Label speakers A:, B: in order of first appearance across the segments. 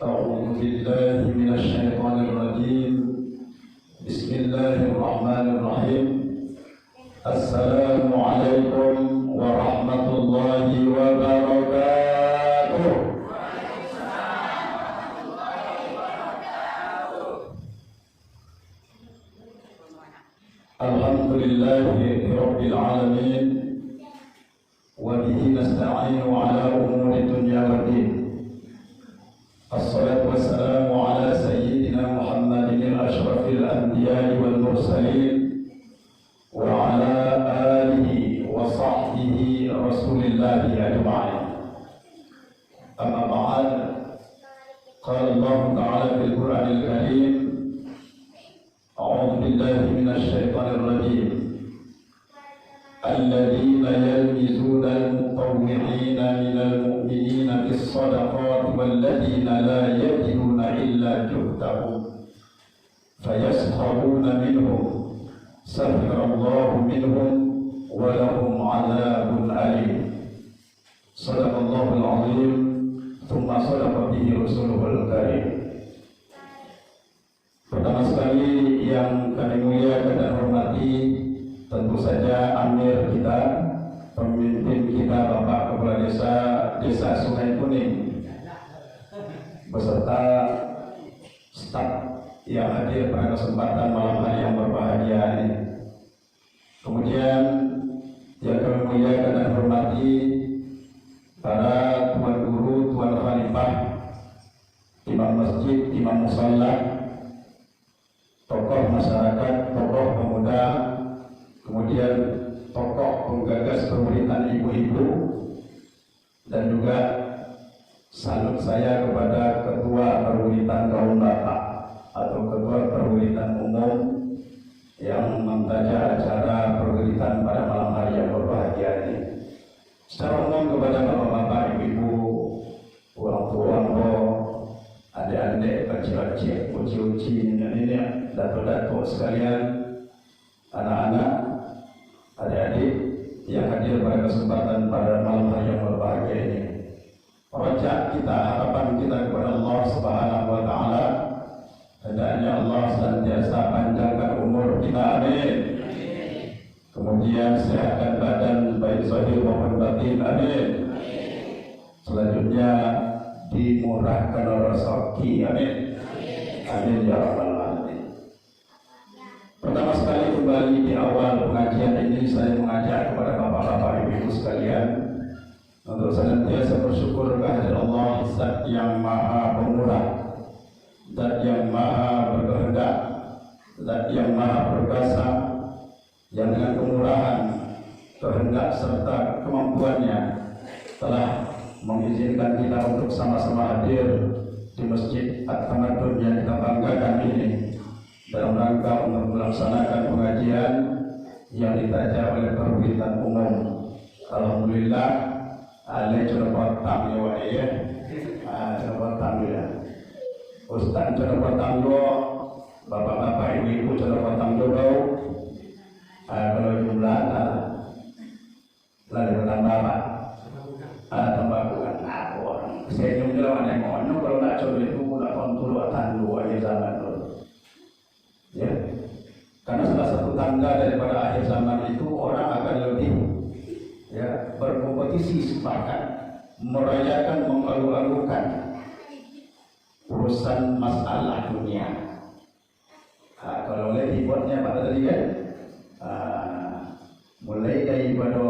A: أعوذ بالله من الشيطان الرجيم. بسم الله الرحمن الرحيم. السلام عليكم ورحمة الله وبركاته. الحمد لله رب العالمين، وبه نستعين على أمور الدنيا والدين. الصلاة والسلام على سيدنا محمد الأشرف الأنبياء والمرسلين وعلى آله وصحبه رسول الله أجمعين. أما بعد، قال الله تعالى في القرآن الكريم: أعوذ بالله من الشيطان الرجيم. الذين يلمزون المطوعين من المؤمنين في الصدقات والذين لا يجدون إلا جهدهم فيسخرون منهم سخر الله منهم ولهم عذاب أليم. صدق الله العظيم ثم صدق به رسوله الكريم. Pertama sekali yang kami muliakan dan hormati, tentu saja Amir kita, pemimpin kita, Bapak Kepala Desa Sungai Kuning, beserta staf yang hadir pada kesempatan malam hari yang berbahagia ini. Kemudian yang kami muliakan dan hormati para tuan guru, tuan khalifah, imam masjid, imam musalla, tokoh masyarakat, tokoh pemuda, kemudian tokoh penggagas pemerintahan ibu-ibu, dan juga salut saya kepada ketua perwiritan kaum bapak atau ketua perwiritan umum yang mentaja acara perwiritan pada malam hari yang berbahagia ini. Secara umum kepada bapak-bapak, ibu-ibu, orang tua, adik-adik, kecil-kecil, uci-uci, nenek-nenek, datuk-datuk sekalian, anak-anak, adik-adik yang hadir pada kesempatan pada malam hari yang berbahagia ini. Rojak kita, harapan kita kepada Allah Subhanahu wa Ta'ala, hendaknya Allah senantiasa panjangkan umur kita, amin. Kemudian sehatkan badan baik zahir maupun batin, amin. Selanjutnya dimurahkan rezeki, amin. Amin ya rabbal alamin. Pertama sekali kembali di awal pengajian ini saya mengajak kepada bapak-bapak, ibu-ibu sekalian untuk senantiasa bersyukur kehadirat Allah, Zat yang Maha Pemurah, Zat yang Maha Berkehendak, Zat yang Maha Perkasa, yang dengan kemurahan, kehendak serta kemampuannya telah mengizinkan kita untuk sama-sama hadir di Masjid At-Tamadun yang kita banggakan ini dalam rangka untuk melaksanakan pengajian yang ditaja oleh perwiritan umum. Alhamdulillah, alai coba tamu ya, coba tamu ya. Ustaz coba tamu, bapak-bapak, ibu-ibu coba tamu dulu. Kalau jumlah lalu bertambah apa? Tambah bukan orang. Saya jumlah ada yang ngomong kalau nak coba itu nak kontrol tandu aja zaman dulu. Ya, karena salah satu tanda daripada akhir zaman itu orang akan lebih berkompetisi, sepakat merayakan, mengalu-alukan urusan masalah dunia. Kalau lihat dibuatnya pada tadi kan, mulai daripada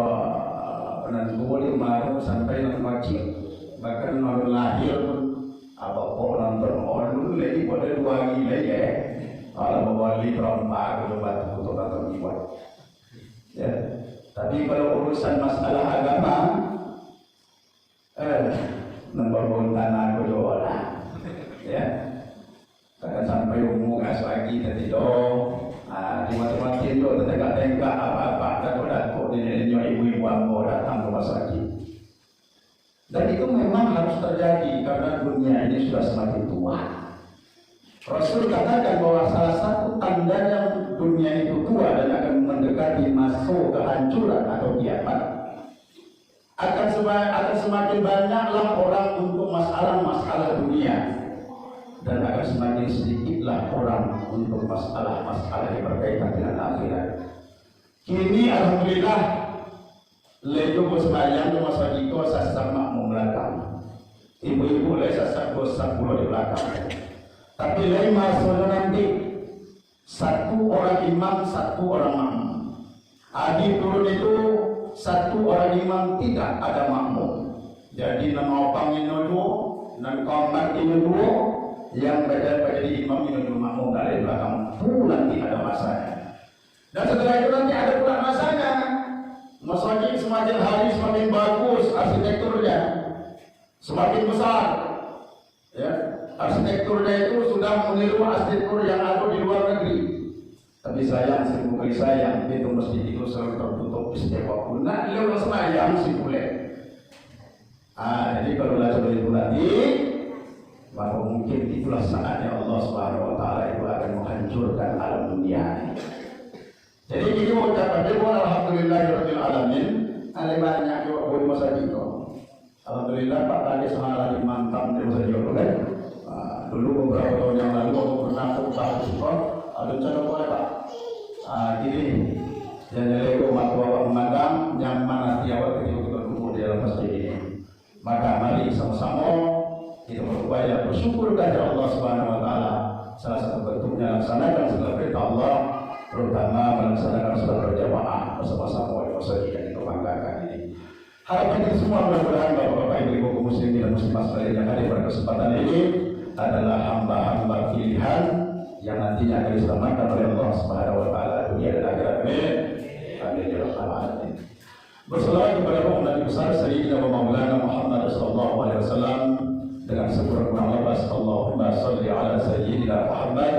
A: penantu maru sampai nak kecil, bahkan orang lahir pun apa nonton orang lagi pada 2 hari lagi ya. Kalau mewali perempuan kalau batu untuk nonton dibuat. Ya, tapi kalau urusan masalah agama, nombor tanah kedua lah. Ya, takkan sampai umur aswagi tadi doh. Di mati-mati itu tetangga-tetangga apa-apa datuk-datuk nenek-nenek ibu-ibu ambo datang ke masjid. Dan itu memang harus terjadi karena dunia ini sudah semakin tua. Rasul katakan bahwa salah satu tandanya dunia itu tua dan akan mendekati masuk kehancuran atau kiamat, akan semakin banyaklah orang untuk masalah-masalah dunia. dan akan semakin sedikitlah orang untuk masalah-masalah yang berkaitan dengan akhirat. Kini alhamdulillah lejo sembahyang masa itu sasar makmum belakang. Ibu-ibu le sasar bosan pulau di belakang. Tapi lain masuk nanti satu orang imam, satu orang makmum. Adi turun itu satu orang imam, tidak ada makmum. Jadi nama opang ini dulu, dan komat ini dulu, yang baca di imam ini dulu makmum dari belakang. Itu nanti ada masanya. Dan setelah itu nanti ada pula masanya. Masjid semakin hari semakin bagus arsitekturnya, semakin besar. Ya, arsitekturnya itu sudah meniru arsitektur yang ada di luar negeri. Tapi sayang, seribu kali sayang, pintu masjid itu selalu tertutup di setiap waktu. Nah, lewat sembahyang sih boleh. Jadi kalau seperti itu nanti, maka mungkin itulah saatnya Allah Subhanahu Wa Taala itu akan menghancurkan alam dunia ini. Jadi ini ucapan dia pun alhamdulillahirabbil alamin. Ada banyak juga boleh masjid itu. Alhamdulillah Pak Kade sangat lagi mantap di masjid itu kan. Dulu beberapa tahun yang lalu aku pernah ke Bogor, ada cara boleh Pak. Gini, yang jadi umat bawa memandang nyaman hati awal ketika kita duduk di dalam masjid ini. Maka mari sama-sama kita berupaya bersyukur kepada Allah Subhanahu Wa Taala. Salah satu bentuknya laksanakan segala perintah Allah, terutama melaksanakan sholat berjamaah bersama-sama di masjid yang kita banggakan ini. Harapan kita semua mudah-mudahan Bapak-bapak Ibu kaum muslimin dan muslimat sekalian yang hadir pada kesempatan ini adalah hamba-hamba pilihan yang nantinya akan diselamatkan oleh Allah Subhanahu Wa Taala dunia dan akhirat. Amin. Amin ya rabbal alamin. Bersalawat kepada Rasul Nabi besar Sayyidina Maulana Muhammad sallallahu alaihi wasallam dengan sekurang-kurangnya lafaz Allahumma shalli ala sayyidina Muhammad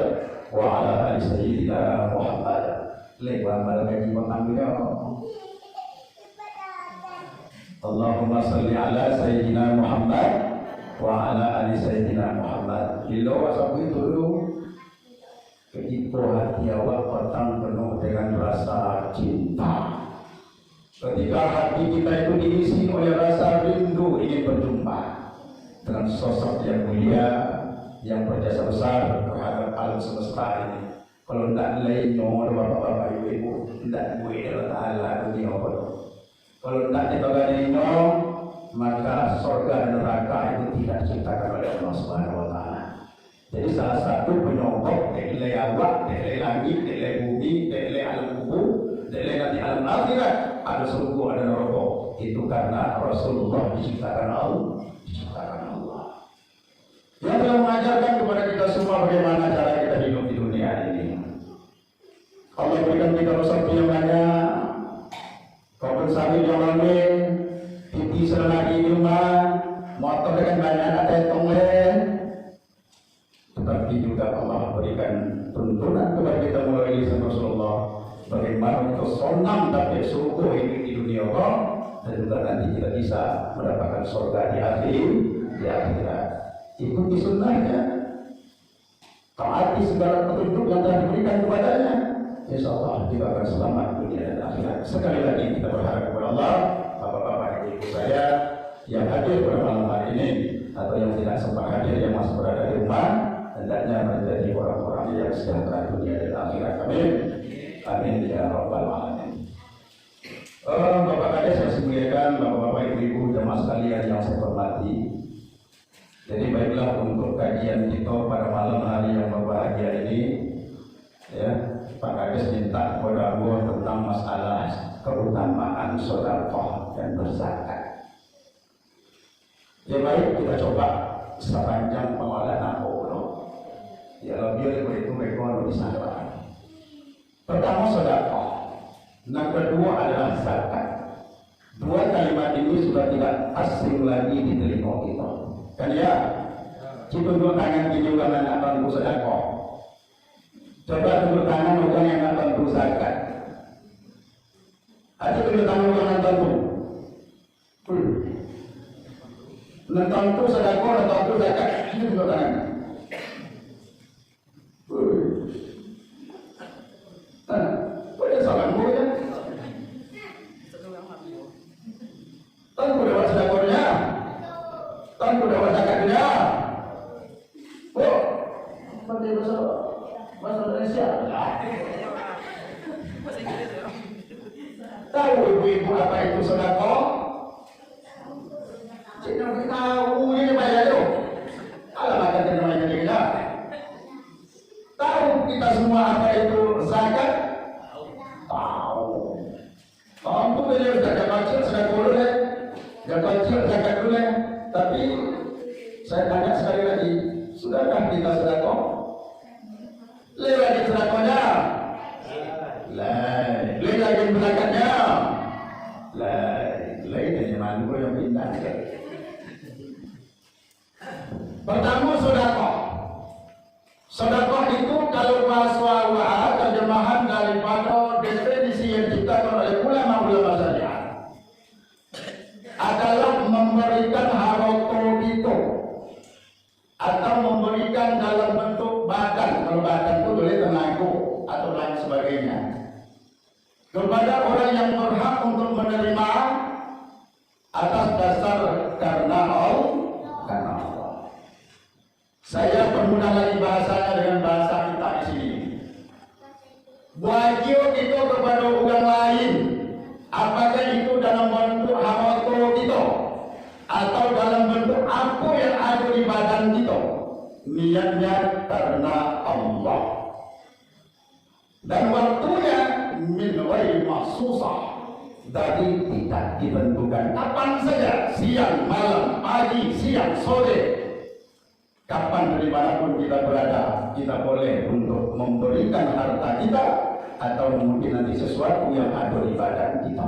A: wa ala ali sayyidina Muhammad. Lewa malaikat mengambil Allahumma shalli ala sayyidina Muhammad wa ala ali sayyidina Muhammad. Lilo wasabu itu dulu. Ketika hati awak petang penuh dengan rasa cinta. Ketika hati kita itu diisi oleh rasa rindu ingin berjumpa dengan sosok yang mulia, yang berjasa besar terhadap alam semesta ini. Kalau tidak lainnya, bapak-bapak ibu-ibu, tidak boleh Ta'ala dunia apa. Kalau tidak dibagainya, maka surga dan neraka itu tidak diciptakan oleh Allah Subhanahu Wa Taala. Jadi salah satu penyokong dari awak, dari langit, dari bumi, dari alam kubur, dari nanti alam akhirat, ada surga, ada neraka. Itu karena Rasulullah diciptakan Allah. Yang telah mengajarkan kepada kita semua bagaimana cara kita hidup di dunia ini. Allah berikan kita rezeki yang banyak, kompensasi yang lain, titi selagi di rumah, motor dengan banyak ada tonglen. Tetapi juga Allah berikan tuntunan kepada kita melalui lisan Rasulullah bagaimana kita sonam tapi surga ini di dunia Allah, dan juga nanti kita bisa mendapatkan surga di akhirat. Ikuti sunnahnya, taati segala petunjuk yang telah diberikan kepadanya, insya Allah kita akan selamat dunia dan akhirat. Sekali lagi kita berharap kepada Allah, bapak-bapak ibu saya yang hadir pada malam hari ini atau yang tidak sempat hadir yang masih berada di rumah, hendaknya menjadi orang-orang yang sejahtera dunia dan akhirat. Amin. Amin ya rabbal alamin. Bapak Kades saya muliakan, bapak-bapak ibu-ibu jemaah sekalian yang saya hormati. Jadi baiklah untuk kajian kita pada malam hari yang berbahagia ini, ya, Pak Kades minta kepada Allah tentang masalah keutamaan sedekah dan berzakat. Ya baik, kita coba sepanjang pengelolaan Allah. Ya lebih dari itu mereka harus disadar. Pertama sedekah, yang kedua adalah zakat. Dua kalimat ini sudah tidak asing lagi di telinga kita. Kan ya, tunjuk tangan di juga yang akan bersedekah. Coba tunjuk tangan orang yang akan berzakat. Ada tunjuk tangan orang yang tentu. Tentu sedekah, tentu zakat. Ini tunjuk tangan. Boleh salam ya? Tentu lewat sedekahnya. Tentu lewat zakatnya. Oh, apa itu sedekah? Cina tahu ini bayar tu. Alamak kita namanya kita. Tahu kita semua apa itu zakat? Tahu. Tahu beliau zakat kecil sudah boleh. Zakat kecil zakat boleh. Tapi saya tanya sekali lagi, sudahkah kita sedekah? Lewat sedekahnya. Lain lagi zakatnya. Lain dari mana yang pindah. Pertama sedekah. Sedekah itu kalau bahasa terjemahan daripada definisi yang diciptakan oleh ulama-ulama syariat adalah memberikan harta itu atau memberikan dalam bentuk badan. Kalau badan itu boleh tenaga atau lain sebagainya kepada orang yang berhak untuk menerima atas dasar karena Allah. Saya permudah lagi bahasanya dengan bahasa kita di sini. Wajib itu kepada orang lain, apakah itu dalam bentuk harta kita atau dalam bentuk apa yang ada di badan kita, niatnya karena Allah. Dan waktunya min ghairi mahsusah, dari tidak ditentukan kapan saja, siang, malam, pagi, siang, sore. Kapan dari manapun kita berada, kita boleh untuk memberikan harta kita atau mungkin nanti sesuatu yang ada di badan kita.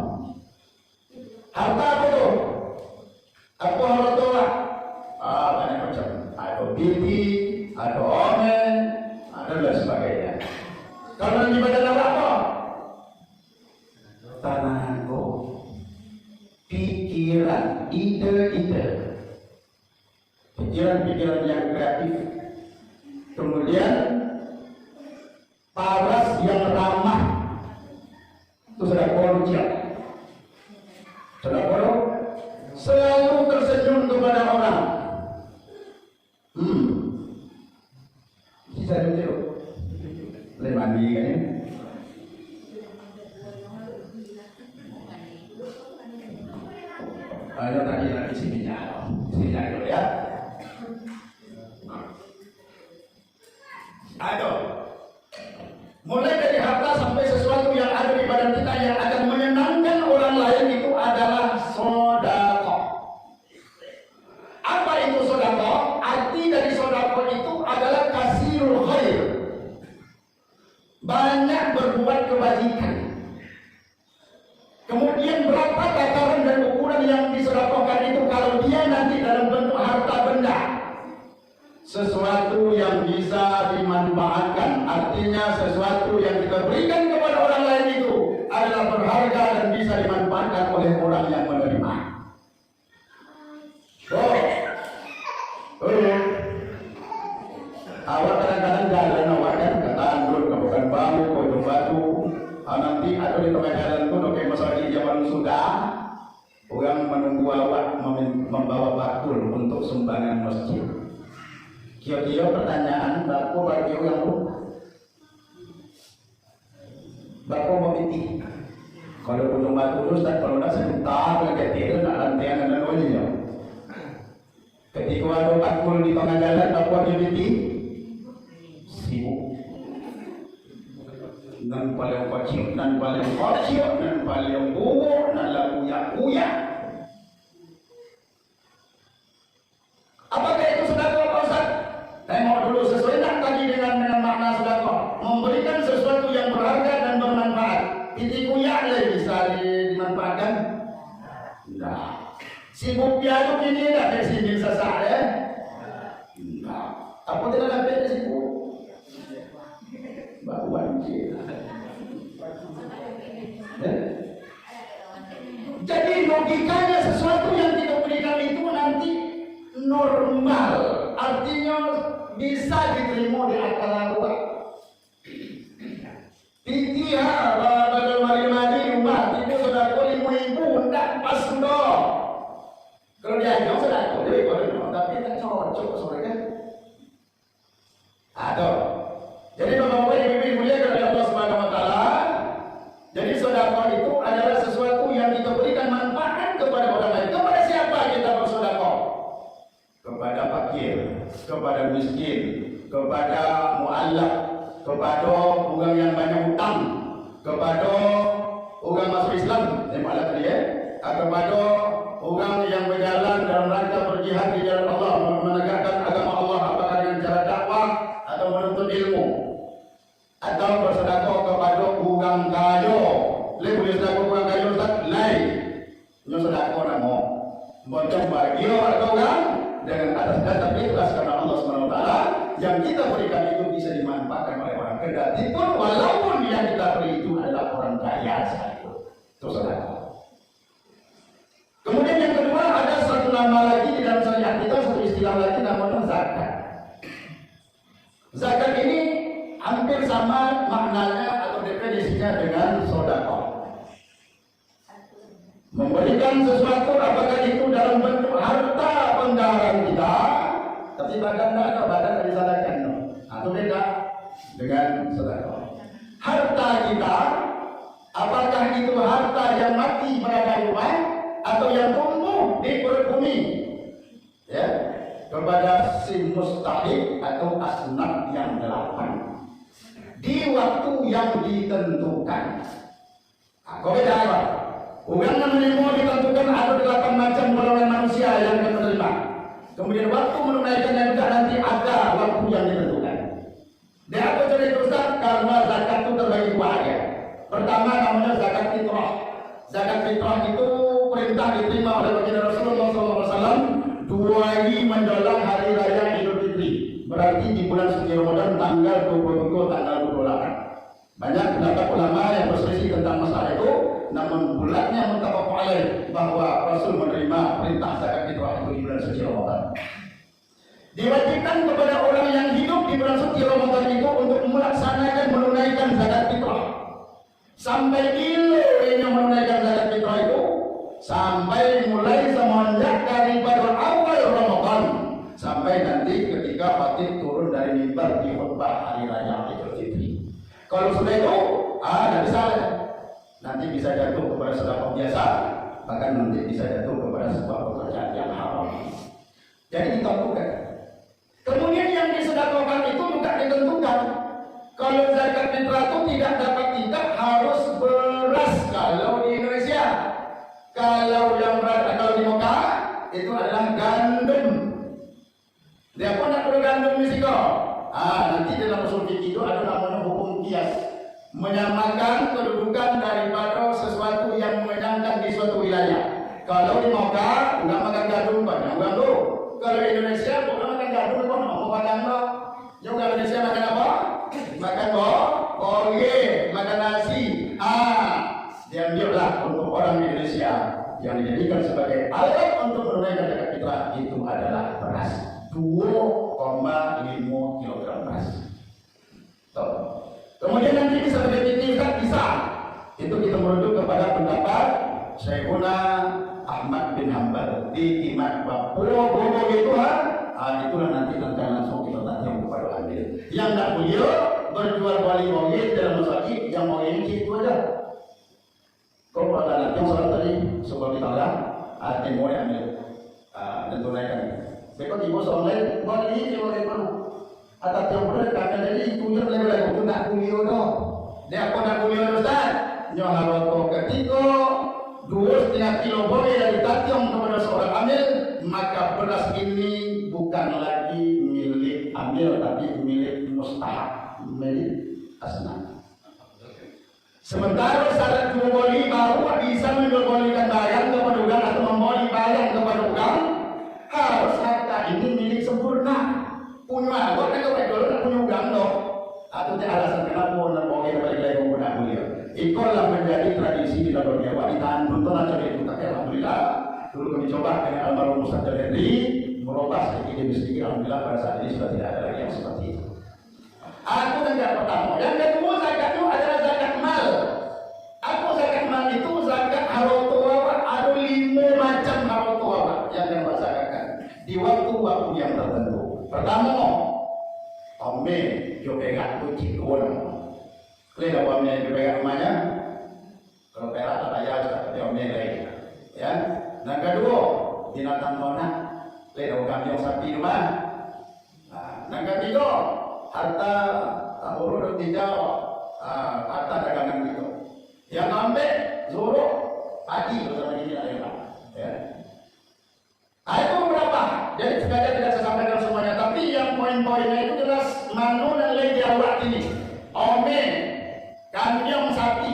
A: Harta apa itu? Apa harta? Banyak macam. Ada bibi, ada omen, ada dan sebagainya. Kalau di badan apa? Tenaga, pikiran, ide-ide. Pikiran-pikiran yang kreatif, kemudian paras yang ramah, itu sudah konsep. Sudah selalu tersenyum kepada orang. Bisa dulu, lemani kan ya? Ayo tadi lagi sininya dulu ya. Ayo, mulai dari harta sampai sesuatu yang ada di badan kita yang akan menyenangkan orang lain itu adalah sedekah. Apa itu sedekah? Arti dari sedekah itu adalah kasirul khair, banyak berbuat kebajikan. Kemudian berapa takaran dan ukuran yang disedekahkan itu kalau dia nanti dalam bentuk harta benda, sesuatu yang bisa dimanfaatkan, artinya sesuatu yang kita berikan kepada orang lain itu adalah berharga dan bisa dimanfaatkan oleh orang yang menerima. Awak kadang-kadang jalan awak kan ke Tandun, ke Bukan Bambu, ke Ujung Batu. Nanti ada di tengah jalan itu kayak masalah di zaman sudah orang menunggu awak membawa bakul untuk sumbangan masjid. Kira-kira pertanyaan bako bagi yang bako memiti. Kalau Gunung Batu terus tak kalau nak sebentar lagi tidak nak lantian dan lainnya. Ketika ada bakul di tengah jalan bako memiti sibuk. Dan paling kecil, dan paling kecil, dan paling buruk, dan lalu uyak. Apakah itu sedekah Pak Ustaz? Tengok dulu sesuai tak tadi dengan makna sedekah. Memberikan sesuatu yang berharga dan bermanfaat. Titik uyak lagi bisa dimanfaatkan? Tidak. Sibuk piadu ini tak ada sini sesak ya? Tidak. Apa tidak dapat sibuk? Bahuan je. Jadi logikanya sesuatu yang kita berikan itu nanti normal, artinya bisa diterima di akal awak. Pitiha badal mari rumah itu sudah kau 5.000 tak pas sudah. Kalau dia jauh sudah kau jadi kau tapi tak cocok soalnya kan. Ada. Jadi bapak-bapak yang dimuliakan oleh Allah Subhanahu wa taala, jadi sedekah itu adalah sesuatu yang kita kepada miskin, kepada mu'allaf, kepada orang yang banyak hutang, kepada orang masuk Islam, kepada orang yang berjalan dalam rangka berjihad di jalan Allah, menegakkan agama Allah, apakah dengan cara dakwah atau menuntut ilmu, atau bersedekah kepada orang kaya. Boleh sedekah orang kaya Ustaz? Lain. Nyo sedekah namo. Bocah bagi orang dengan atas dasar ikhlas karena Allah SWT, yang kita berikan itu bisa dimanfaatkan oleh orang kendati pun walaupun yang kita beri itu adalah orang kaya sekalipun. Itu sedekah. Kemudian yang kedua, ada satu nama lagi di dalam syariat kita, satu istilah lagi namanya zakat. Zakat ini hampir sama maknanya atau definisinya dengan sedekah. Memberikan sesuatu, apakah itu dalam bentuk harta bendahara kita, tapi badan tidak ada, badan dari sedekah, atau beda dengan sedekah. Harta kita, apakah itu harta yang mati berada rumah atau yang tumbuh di perut bumi, ya, kepada si mustahik atau asnaf yang 8 di waktu yang ditentukan. Kau beda apa? Orang yang menerima ditentukan ada 8 macam golongan manusia yang akan menerima. Kemudian waktu menunaikannya juga nanti ada waktu yang ditentukan. Dia apa jadi Ustaz? Karena zakat itu terbagi 2 ya. Pertama namanya zakat fitrah. Zakat fitrah itu perintah diterima oleh baginda Rasulullah SAW 2 hari menjelang hari raya Idul Fitri. Berarti di bulan suci Ramadan tanggal 27 tanggal 28. Banyak pendapat ulama yang berselisih tentang masalah itu. Namun bulatnya muttafaq alaih bahwa Rasul menerima perintah zakat fitrah itu di bulan suci Ramadan. Diwajibkan kepada orang yang hidup di bulan suci Ramadan itu untuk melaksanakan menunaikan zakat fitrah. Sampai bila yang menunaikan zakat fitrah itu? Sampai mulai semenjak daripada awal Ramadan sampai nanti ketika khatib turun dari mimbar di khutbah hari raya Idul Fitri. Kalau sudah itu, tidak bisa. Nanti bisa jatuh kepada sedekah biasa, bahkan nanti bisa jatuh kepada sebuah pekerjaan yang haram. Jadi ditentukan. Kemudian yang disedekahkan itu juga ditentukan. Kalau zakat fitrah itu tidak dapat tidak harus beras kalau di Indonesia. Kalau yang berada kalau di Mekah itu adalah gandum. Dia pun nak perlu gandum misiko. Nanti dalam usul fikih itu ada namanya hukum qiyas. Menyamakan kedudukan daripada sesuatu yang menyenangkan di suatu wilayah. Kalau di Mekah enggak makan gandum banyak gandum. Kalau di Indonesia bukan makan gandum, kok mau makan apa? Juga Indonesia makan apa? Makan toge, makan nasi. Diambillah untuk orang Indonesia yang dijadikan sebagai alat untuk menunaikan zakat fitrah itu adalah beras 2,5 kg beras. Kemudian nanti bisa berdefinisikan bisa. Itu kita merujuk kepada pendapat Syekhuna Ahmad bin Hanbal di Iman Bobo itu itulah nanti langsung kita tanya kepada ambil. Yang tak beliau berjual beli mobil dalam masjid yang mau ini itu aja. Kalau ada nanti yang salat tadi sebab ditolak, mau ambil dan tunaikan. Bekot ibu soalnya beli oleh baru. Atau yang boleh kata jadi itu yang lebih itu nak kuliah doh. Dia apa nak kuliah doh Ustaz? Nyo harus ketika 2,5 kilo boleh dari tatyong kepada seorang amil, maka beras ini bukan lagi milik amil tapi milik mustahak, milik asnaf. Sementara syarat jual beli baru bisa menjual belikan barang kepada orang atau membeli barang kepada orang, harus harta ini milik sempurna. Punya, kok mereka dulu nak punya ugang dong. Atau tidak alasan kenapa orang mau kita balik lagi menggunakan beliau. Itulah menjadi tradisi di dalam dunia. Ditahan nonton aja itu. Tapi alhamdulillah dulu kami coba dengan almarhum Ustaz Henry merubah sedikit demi sedikit. Alhamdulillah pada saat ini sudah tidak ada lagi yang seperti itu. Aku yang pertama. Yang kedua zakat itu adalah zakat mal. Aku zakat mal itu zakat harotuwa. Ada 5 macam harotuwa yang dapat zakatkan di waktu-waktu yang tertentu. Pertama, ome jo pegang kunci kuon. Kalian apa ome jo pegang rumahnya? Kalau perak tak payah seperti ome lagi. Ya. Dan kedua, binatang ternak. Kalian apa kambing sapi rumah? Yang ketiga, harta urut tiga, harta dagangan itu. Yang keempat, zoro, padi bersama ini adalah. Ya. Itu beberapa. Jadi sengaja tidak saya sampaikan semuanya, tapi yang poin-poinnya itu jelas manu dan lagi awak ini. Omen, kambing sapi.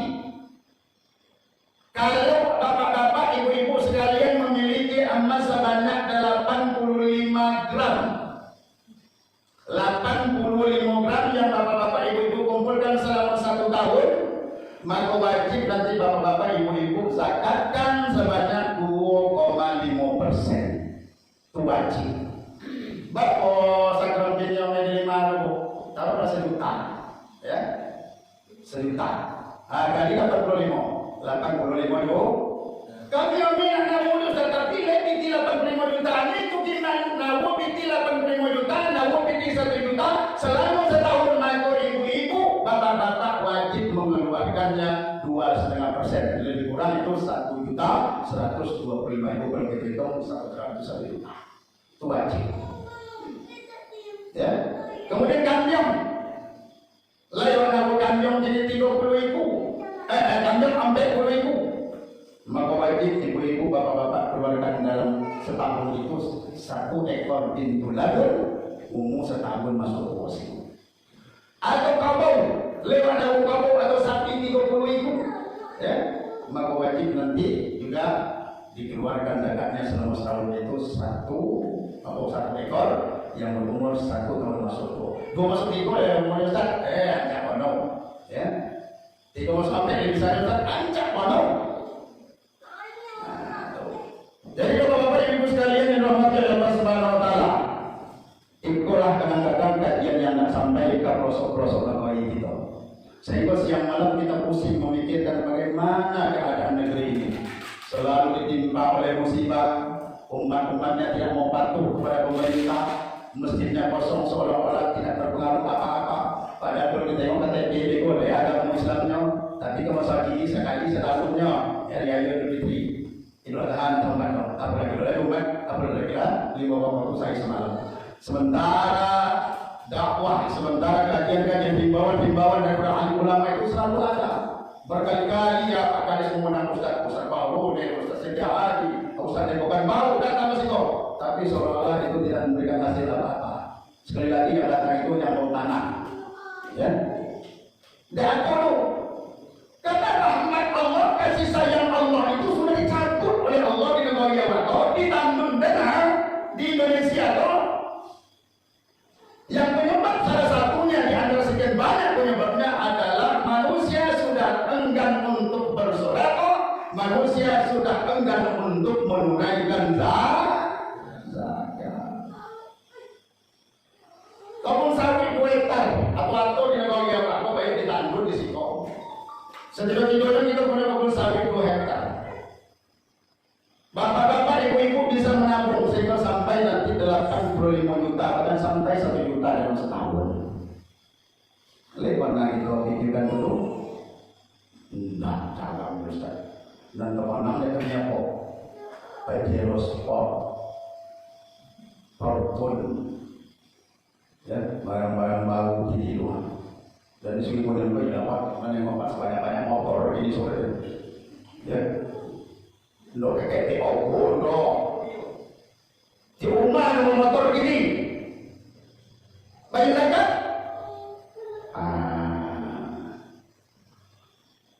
A: Kalau bapak-bapak, ibu-ibu sekalian memiliki emas sebanyak 85 gram. 85 gram yang bapak-bapak, ibu-ibu kumpulkan selama 1 tahun, maka wajib nanti bapak-bapak, ibu-ibu zakatkan sebanyak 2,5%. Itu wajib. Bapak sakron pinjam ini 5.000, taruhlah 1 juta, ya, 1 juta. Kali 85 itu. Kami yang namun tetapi lebih 85 juta ini itu kita namun lebih 85 juta, namun lebih 1 juta selama setahun. Maka ibu-ibu, bapak-bapak wajib mengeluarkannya 2,5%. Lebih kurang itu 1.125.000 kalau kita hitung 100 juta. Itu wajib. Ya. Kemudian kambing, layan aku kambing jadi 30.000, kambing 40.000. Maka wajib ibu-ibu, bapak-bapak keluarkan dalam setahun itu 1 ekor pintu lagun, umur setahun masuk posisi. Atau kabau, lewat daun kabau atau sapi 30.000, ya, maka wajib nanti juga dikeluarkan zakatnya selama setahun itu 1 ekor yang berumur 1 tahun masuk. 2 masuk 3 ya umurnya Ustaz, ancak kono, ya. 3 masuk sampai bisa Ustaz, ancak kono. Jadi bapak-bapak, ibu sekalian yang dirahmati Allah Subhanahu wa taala, ikulah kadang-kadang kajian yang nak sampai ke pelosok-pelosok negeri kita. Sehingga siang malam kita pusing memikirkan bagaimana keadaan negeri ini. Selalu ditimpa oleh musibah, umat-umatnya tidak mau patuh kepada pemerintah, masjidnya kosong seolah-olah tidak terpengaruh apa-apa. Padahal kalau kita tengok KTP oleh agama Islamnya, tapi ke masa kini sekali setahunnya ya Idul Fitri, Idul Adha, tahun apalagi oleh umat, apalagi 5 waktu saya semalam. Sementara dakwah, sementara kajian-kajian himbauan daripada ahli ulama itu selalu ada. Berkali-kali ya Pak Kadis mengundang Ustaz baru, Ustaz sejak hari, Ustaz bukan baru datang ke situ, tapi seolah-olah itu tidak memberikan hasil apa-apa. Sekali lagi yang datang itu yang mau tanah, ya. Dan kalau karena rahmat Allah, kasih sayang Allah itu sudah dicabut oleh Allah di negara Yaman, di Tambun Benar, di Indonesia toh. Yang penyebab salah satunya di antara sekian banyak penyebabnya adalah manusia sudah enggan untuk bersedekah, manusia sudah enggan untuk menunaikan zakat. Kebun sawit 2 hektar, atau di negara Yaman, apa baik di Tambun di Siko. Setidak-tidaknya kita punya kebun sawit 2 hektar. Bapak-bapak, ibu-ibu bisa menabung sehingga sampai nanti 85 juta dan sampai 1 juta dalam setahun. Lepas kita pikirkan dulu. Nah, cara Ustaz. Dan teman-teman punya kok. Pajero sport. Portun. Ya, barang-barang baru di luar. Dan di sini kemudian dapat menengok banyak-banyak motor ini sore. Ya. Lo kayak di obor lo di rumah ada motor gini banyak zakat.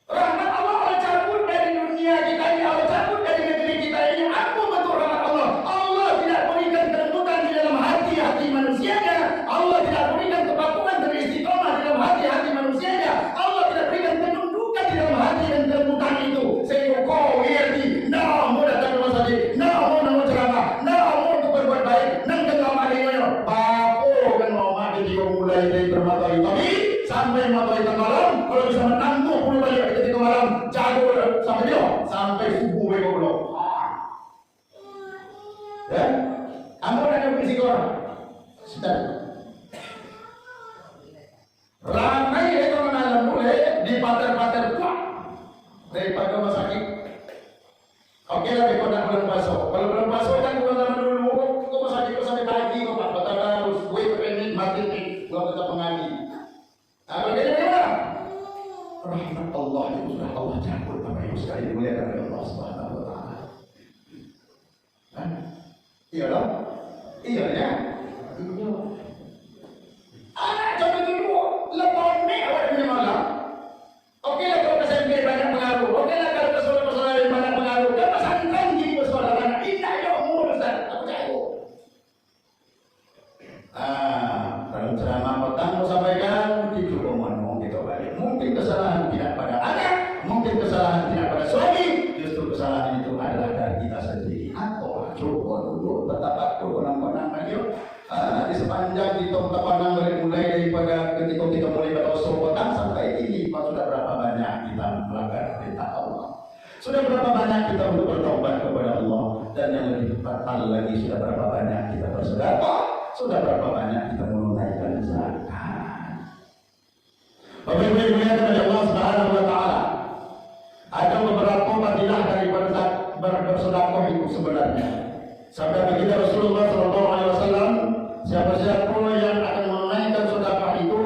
A: Rahmat Allah cabut dari dunia kita ini, Allah cabut dari negeri kita ini. Apa bentuk rahmat Allah? Allah tidak berikan kelembutan di dalam hati manusianya. Allah tidak berikan kepatuhan dan istiqomah di dalam hati manusianya. Allah tidak berikan ketundukan di dalam hati dan kelembutan itu. Sehingga kau ngerti, nah mau datang ke masjid, nah mau ceramah, nah mau untuk berbuat baik, nang kenal madinyo, papo kan mau mati di mulai dari bermatahari pagi sampai matahari tengah malam. Kalau bisa menangguh 10 balik ketika malam, jago sampai dia sampai subuh belum. Ya, kamu ada berisiko orang, sudah. Ramai itu menanam mulai di pater-pater kuat daripada rumah sakit. Oke lah, kalau nak bulan puasa. Kalau bulan puasa kan bulan zaman dulu, kau masuk sakit sampai pagi, kau pak, patah harus gue pengen Iya dong? Iya ya. Anak contoh dulu, lebon ni awak punya malam. Okey lah kalau SMP banyak pengaruh. Okey lah kalau persoalan-persoalan yang banyak pengaruh. Kan pesantren jadi persoalan anak. Indah je umur Ustaz. Aku jago. Dalam ceramah petang mau sampaikan, itu ngomong kita balik. Mungkin kesalahan tidak pada anak, mungkin kesalahan tidak pada suami. Justru kesalahan itu adalah dari kita sendiri. Atau coba dulu betapa orang-orang beliau. Di sepanjang kita tapanang mulai daripada ketika kita mulai berdosa petang sampai ini, sudah berapa banyak kita melanggar perintah Allah? Sudah berapa banyak kita untuk bertobat kepada Allah? Dan yang lebih fatal lagi, sudah berapa banyak kita bersedekah? Sudah berapa banyak kita menunaikan zakat? Bapak-ibu yang dimuliakan oleh Allah Subhanahu wa taala, ada beberapa fadilah daripada bersedekah itu sebenarnya. Sampai begitu Rasulullah SAW, siapa-siapa yang akan menunaikan sedekah itu,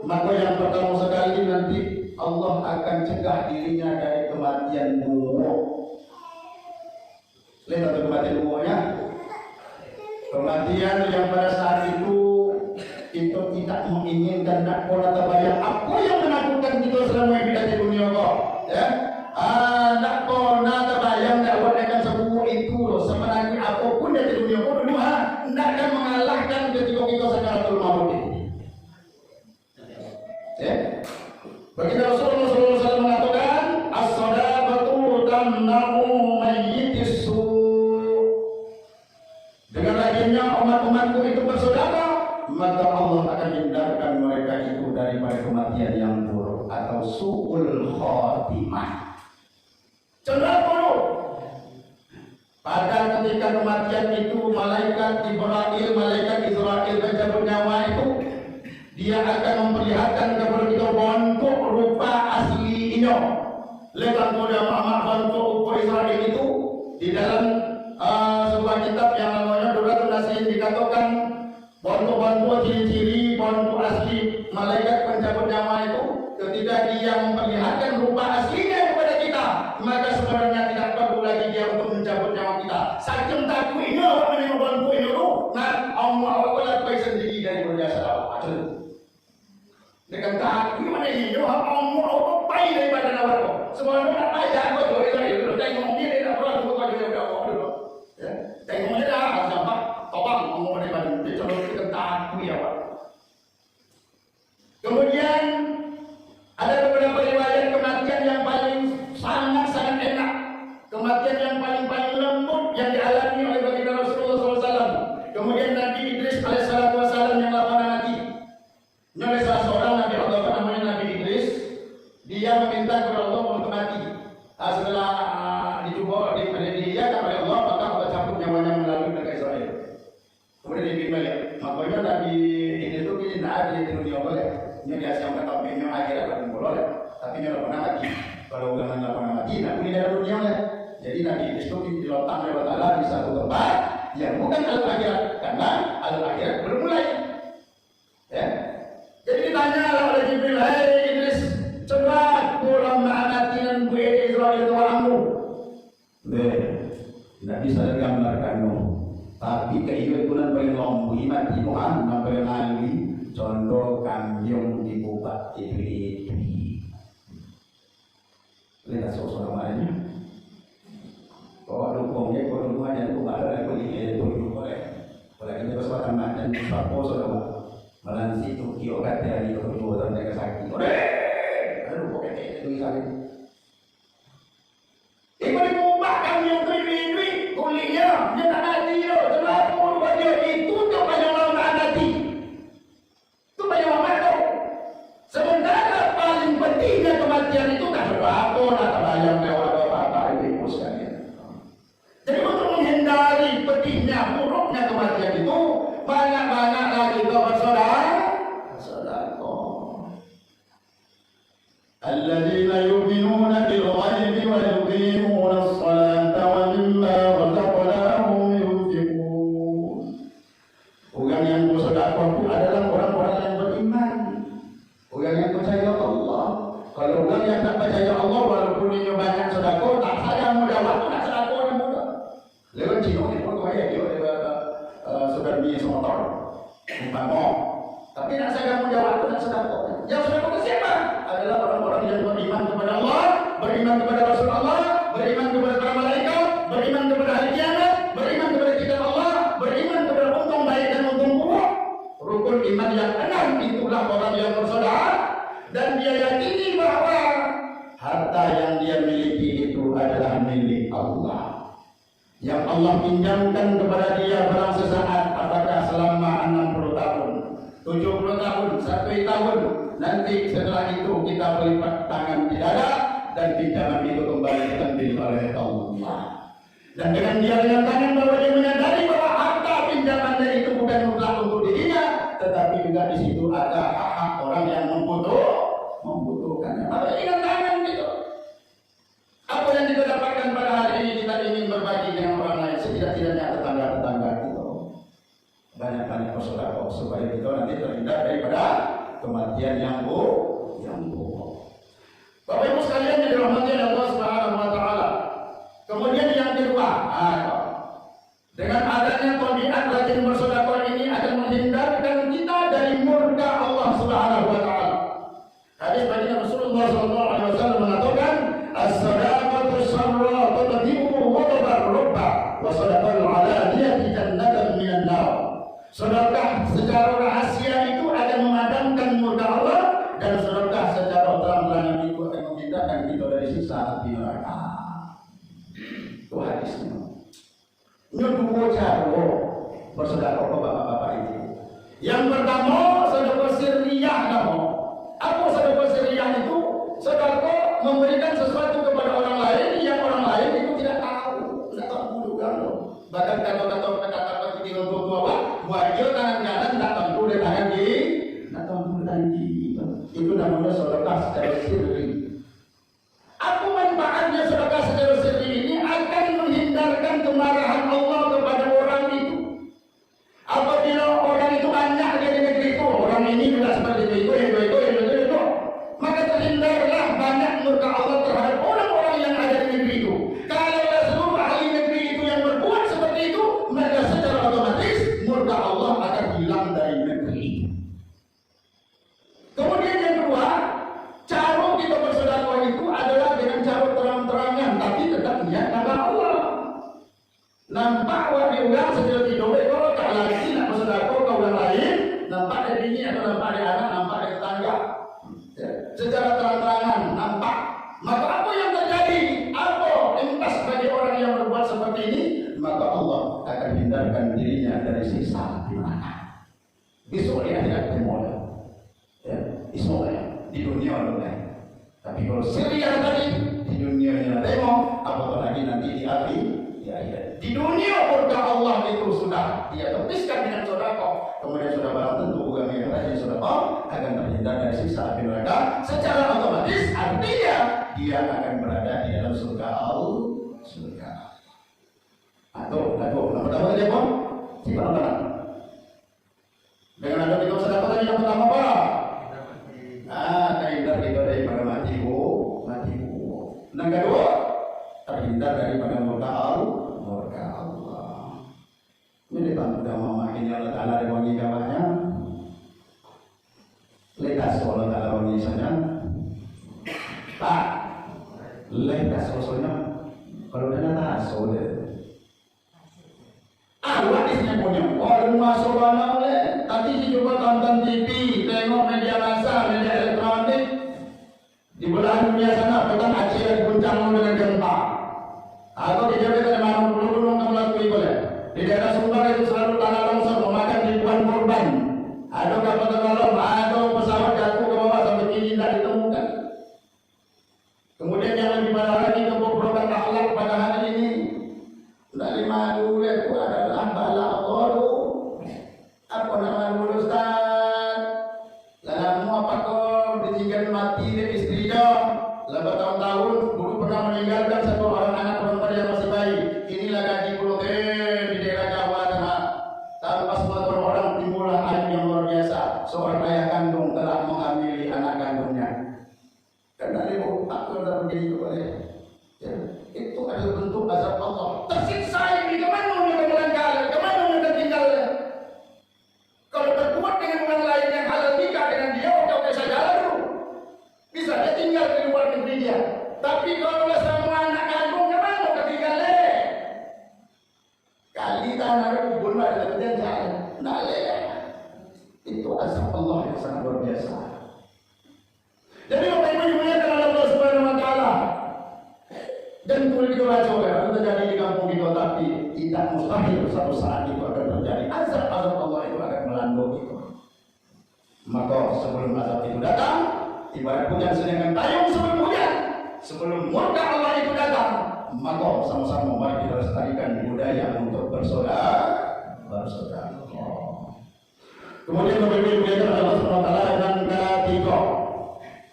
A: maka yang pertama sekali nanti Allah akan cegah dirinya dari kematian buruk. Lihat kematian buruknya. Kematian yang pada saat itu tidak menginginkan, nak pola terbayang apa yang menakutkan kita selama hidup di dunia kok, ya? Nak pola terbayang nak buat akan semua itu loh. Sebenarnya apapun di dunia kok dulu nak akan mengalahkan ketika kita sakaratul maut ini. Ya? Baginda Rasulullah SAW mengatakan, as-sadaqatu tamna'u mayyitis su'. Dengan rajinnya umat-umatku itu bersedekah, maka Allah akan hindarkan mereka itu daripada kematian yang buruk atau su'ul khotimah. Cenderung buruk. Pada ketika kematian itu malaikat Israel mencabut nyawa itu, dia akan memperlihatkan kepada kita bentuk rupa aslinya. Lihat kepada Muhammad bentuk rupa Israel itu di dalam sebuah kitab yang namanya Duratul Nasin dikatakan bentuk-bentuk ciri-ciri bentuk asli malaikat pencabut nyawa itu. Ketika dia memperlihatkan rupa aslinya kepada kita, maka sebenarnya tidak perlu lagi dia untuk mencabut nyawa kita. Saking takutnya orang menerima bentuk ini dulu, nah Allah awak sendiri dari berjasa Allah. Dengan takut mana ini, Allah awak pai daripada nawar kau. Semua orang nak payah kau tu, itu tengok dia nak perlu kau kau juga Allah dulu. Tengok dia dah, nampak tolong Allah daripada dia kalau kita takut ya Pak. Kemudian ada beberapa riwayat kematian yang paling sangat enak, kematian yang paling lembut yang dialami oleh baginda Rasulullah SAW. Kemudian Nabi Idris alaihissalam yang lapangan mati. Ini oleh salah seorang Nabi Allah namanya Nabi Idris, dia meminta kepada Allah untuk mati. Setelah dicoba dia oleh Allah, maka Allah cabut nyawanya melalui negara Israel. Kemudian dia balik. Makanya Nabi Idris itu ini tidak ada di dunia boleh. Ini dia yang kata punya akhirat akan boleh, tapi dia pernah mati. Kalau udah nggak pernah mati, nak punya dalam dunia lah. Jadi Nabi itu diletakkan oleh Allah di satu tempat yang bukan alam akhirat, karena alam akhirat belum mulai. Ya. Jadi ditanya oleh Jibril, "Hai Idris, coba pulang ma'amatinan gue Israel itu kamu." Tidak bisa digambarkan, tapi kehidupan paling lombu mati Tuhan, paling ahli. Contoh kamyong di bubat itu. Lihat sosok namanya. Kau dukungnya, kau dukungnya, kau ada kau ini itu boleh. Boleh kita bersuara macam apa saudara. Melansi itu kio kata hari itu dua tahun mereka sakit. Aduh, kau kata itu misalnya. Ibu diubah kamyong itu kulitnya, dia tak mati lo. Kenapa orang dia itu tak banyak orang tak mati? Sementara paling pentingnya kematian itu tak berapa lah terbayang lewat bapak ibu sekalian. Jadi untuk menghindari pedihnya, buruknya kematian itu, banyak-banyak lagi kita bersedekah. Alladzina yu'minuna ini semotor. Umpama. Tapi nak saya kamu jawab itu nak sedekah. Yang sedekah itu siapa? Adalah orang-orang yang beriman kepada Allah, beriman kepada Rasulullah, beriman kepada para malaikat, beriman kepada hari kiamat, beriman kepada kitab Allah, beriman kepada untung baik dan untung buruk. Rukun iman yang 6 itulah orang yang bersedekah dan dia yakini bahwa harta yang dia miliki itu adalah milik Allah. Yang Allah pinjamkan kepada dia barang sesaat, apakah selama 60 tahun, 70 tahun, 1 tahun, nanti setelah itu kita melipat tangan di dada dan pinjaman itu kembali diambil oleh Allah. Dan dengan dia dengan tangan bahwa dia menyadari bahwa harta pinjamannya itu bukan mutlak untuk dirinya, tetapi juga di situ ada hak orang yang membutuhkannya. Maka dengan tangan gitu. Apa yang kita dapatkan pada hari ini kita ingin berbagi dengan orang lain, setidak-tidaknya tetangga-tetangga itu. Banyak-banyak bersedekah supaya kita nanti terhindar daripada kematian yang buruk. Bapak Ibu sekalian yang dirahmati oleh Allah Subhanahu wa taala. Kemudian yang kedua, dengan adanya tabiat rajin bersedekah ini akan menghindarkan kita dari murka Allah Subhanahu wa taala. Hadis baginda Rasulullah sallallahu alaihi wasallam mengatakan, "As-sadaqatu sarra tudhibu ghadabar rabb wa sadaqatul alaniyati jannatan minan nar." Sedekah secara rahasia itu akan memadamkan murka Allah, dan sedekah secara terang-terangan itu akan menghindarkan kita dari siksa api neraka. Itu hadisnya. Ini dua cara bersedekah bapak-bapak ini. Yang pertama, sedekah sirriyah nama. Apa sedekah sirriyah itu? Sedekah memberikan sesuatu kepada orang lain yang orang lain itu tidak tahu, tidak tahu kan. Bahkan kata-kata kita untuk apa? Buat dia tangan kanan tak tentu dia tangan kiri, tak tentu tangan kiri. Itu namanya sedekah secara sirri. Apa manfaatnya sedekah secara sirri ini? Akan menghindarkan kemarahan Allah kepada orang itu. Apabila orang itu banyak di negeri itu, orang ini juga seperti itu, maka terhindarlah banyak murka Allah terhadap orang-orang yang ada di negeri itu. Kalau seluruh ahli negeri itu yang berbuat seperti itu, maka secara otomatis murka Allah akan hilang dari negeri itu. Kemudian yang kedua, cara kita bersedekah itu adalah dengan cara terang-terangan, tapi tetap niat nama Allah. Nampak wajib orang secara tidur, kalau tak lagi nak bersedekah ke orang lain, nampak dari bini atau nampak dari anak, nampak dari tetangga. Secara terang-terangan nampak. Maka apa yang terjadi? Apa impas bagi orang yang berbuat seperti ini? Maka Allah akan hindarkan dirinya dari siksa neraka. Besok dia tidak bermola. Ya, besok di dunia lain. Tapi kalau serius tadi di dunia yang temo, apatah lagi nanti di akhir. Di dunia murka Allah itu sudah dia tepiskan dengan sedekah. Kemudian sudah barang tentu bukan yang rajin sedekah akan terhindar dari siksa api neraka. Secara otomatis artinya dia akan berada di dalam surga Allah. Atau nama pertama dia pun siapa? Dengan ada tiga sedekah tadi yang pertama apa? Terhindar kita daripada mati bu. Yang kedua terhindar daripada murka Allah. Ini sudah memakinya Allah Ta'ala di wangi kawannya. Lekas Allah Ta'ala wangi saja. Tak lekas soalnya kalau dia tak soleh. Hadisnya punya orang masuk mana oleh. Tadi si coba tonton TV, tengok media massa, media elektronik. Di belahan dunia sana petang Aceh diguncang dengan gempa. Atau di Jawa ada mana gunung melalui boleh. Di daerah Sumbar itu selalu tanah longsor memakan ribuan korban. Ada kapal tenggelam, ada pesawat jatuh ke bawah sampai kini tidak ditemukan. Kemudian yang lebih parah lagi kebobrokan akhlak pada hari ini. Dari malu itu adalah bala Allah. Apa nama dulu Ustaz? Lalu apa kau ditinggal mati dari istrinya? Lepas tahun-tahun dulu pernah meninggalkan satu orang anak perempuan yang masih bayi. Inilah gaji pulau di daerah Jawa Tengah. Tanpa semua orang timbullah aib yang luar biasa. Seorang ayah kandung telah menghamili anak kandungnya. Karena dia takut dan begini kepada itu adalah bentuk azab Allah. Tersiksa ini kemana dia kemudian kala, kemana dia tinggal? kubur ada perjanjian. Nah, itu azab Allah yang sangat luar biasa. Jadi Bapak Ibu dimuliakan oleh Allah Subhanahu wa taala. Dan itu aja kalau terjadi di kampung itu, tapi tidak mustahil suatu saat itu akan terjadi. Azab Allah itu akan melanda itu. Maka sebelum azab itu datang, ibarat hujan sedangkan payung sebelum hujan, sebelum murka Allah itu datang, maka sama-sama mari kita lestarikan budaya untuk bersaudara. Kemudian berbeda Allah Subhanahu wa taala dengan ketiga,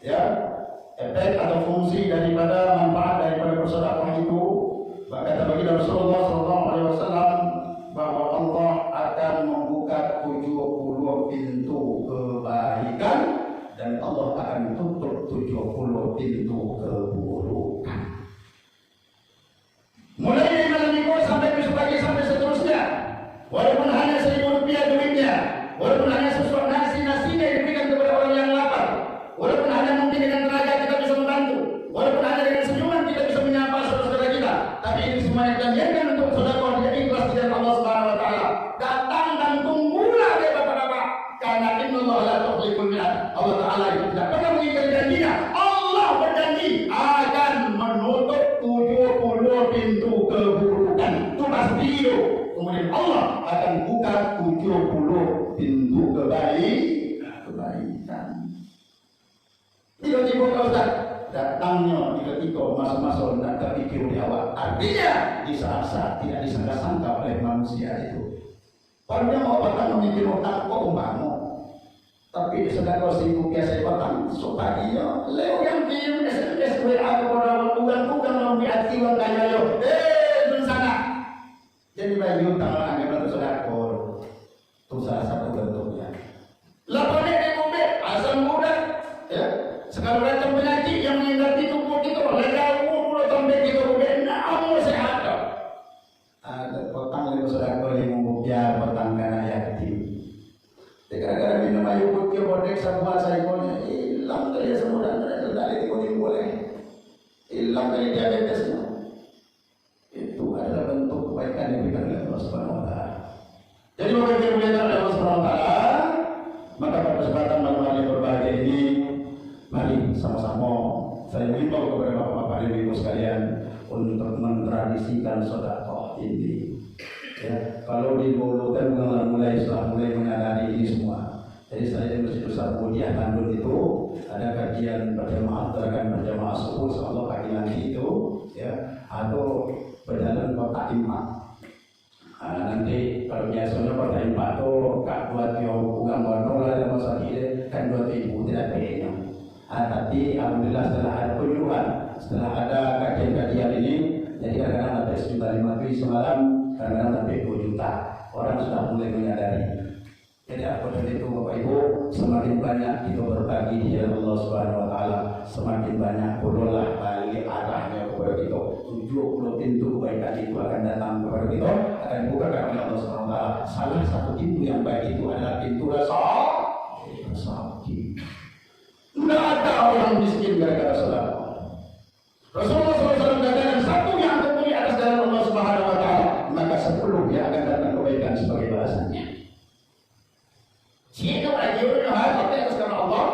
A: ya, efek atau fungsi daripada manfaat daripada persaudaraan itu. Kata baginda Rasulullah SAW bahwa Allah akan membuka 70 pintu kebaikan dan Allah akan tutup 70 pintu keburukan. Mulai dari malam minggu sampai besok pagi sampai seterusnya. Walaupun hanya Rp1.000 duitnya, walaupun hanya sesuatu nasinya diberikan kepada orang yang lapar, walaupun hanya mungkin dengan tenaga kita bisa membantu, walaupun hanya dengan senyuman kita bisa menyapa saudara-saudara kita, tapi ini semua yang kita niatkan untuk sedekah tidak ikhlas di dalam Allah Subhanahu wa taala. Datang dan tunggulah deh Bapak-bapak, karena innallaha la yukhliful mi'ad. Allah taala itu tidak pernah mengingkari janjinya. Allah berjanji akan menutup 70 pintu keburukan. Itu pasti itu. Kemudian Allah akan buka 70 pintu kebaikan. Tiba-tiba kalau datangnya tiba-tiba masa-masa tidak terpikir di awal. Artinya di saat-saat tidak disangka-sangka oleh manusia itu. Kalau dia mau petang memikir utang kok umpama. Tapi sedangkan seribu biasa petang supaya leo yang kirim SMS WA kepada tugang-tugang yang diaktifkan kaya yo. Di sana. Jadi bagi utang anggapan sedekah. Itu salah satu bentuknya. Lapornya di mobil asal muda, ya. Sekarang datang penyakit yang menghindari tubuh kita, lega umur sampai kita mobil, namun sehat. Ada petang itu sedekah yang membuka petang karena yatim. Gara-gara minum air putih bodek sama saikonnya hilang dari semua dan dari itu boleh hilang dari diabetesnya. Itu adalah bentuk kebaikan yang diberikan oleh Allah Subhanahu wa taala. Jadi Bapak Ibu yang oleh Allah Subhanahu wa taala, maka pada kesempatan malam hari berbahagia ini, mari sama-sama saya mengimbau kepada Bapak-bapak dan Ibu sekalian untuk mentradisikan sedekah ini. Ya, kalau dimulakan setelah mulai menyadari ini semua. Jadi saya di Masjid Besar Mulia Bandung itu ada kajian berjamaah, gerakan berjamaah subuh insyaallah pagi nanti itu, ya, atau berjalan kota impak. Nanti kalau biasanya kota impak itu kak buat yang ugang bodoh lah ada masa ini kan 2.000 tidak payahnya. Tapi alhamdulillah setelah ada penyuluhan, setelah ada kajian-kajian ini, jadi kadang-kadang ada 1.500.000 semalam, kadang-kadang sampai 2 juta orang sudah mulai menyadari. Jadi apa dari itu Bapak Ibu, semakin banyak kita berbagi di jalan Allah Subhanahu wa taala, semakin banyak bodohlah balik arahnya kepada kita. 70 pintu kebaikan itu akan datang kepada kita, akan buka oleh Allah Subhanahu wa taala. Salah satu pintu yang baik itu adalah pintu resaki. Tidak ada orang miskin gara-gara sedekah. Rasulullah SAW katakan satu yang terpilih atas jalan Allah Subhanahu wa taala, maka 10 yang akan datang kebaikan sebagai balasannya. Jika lagi orang hati atas jalan Allah,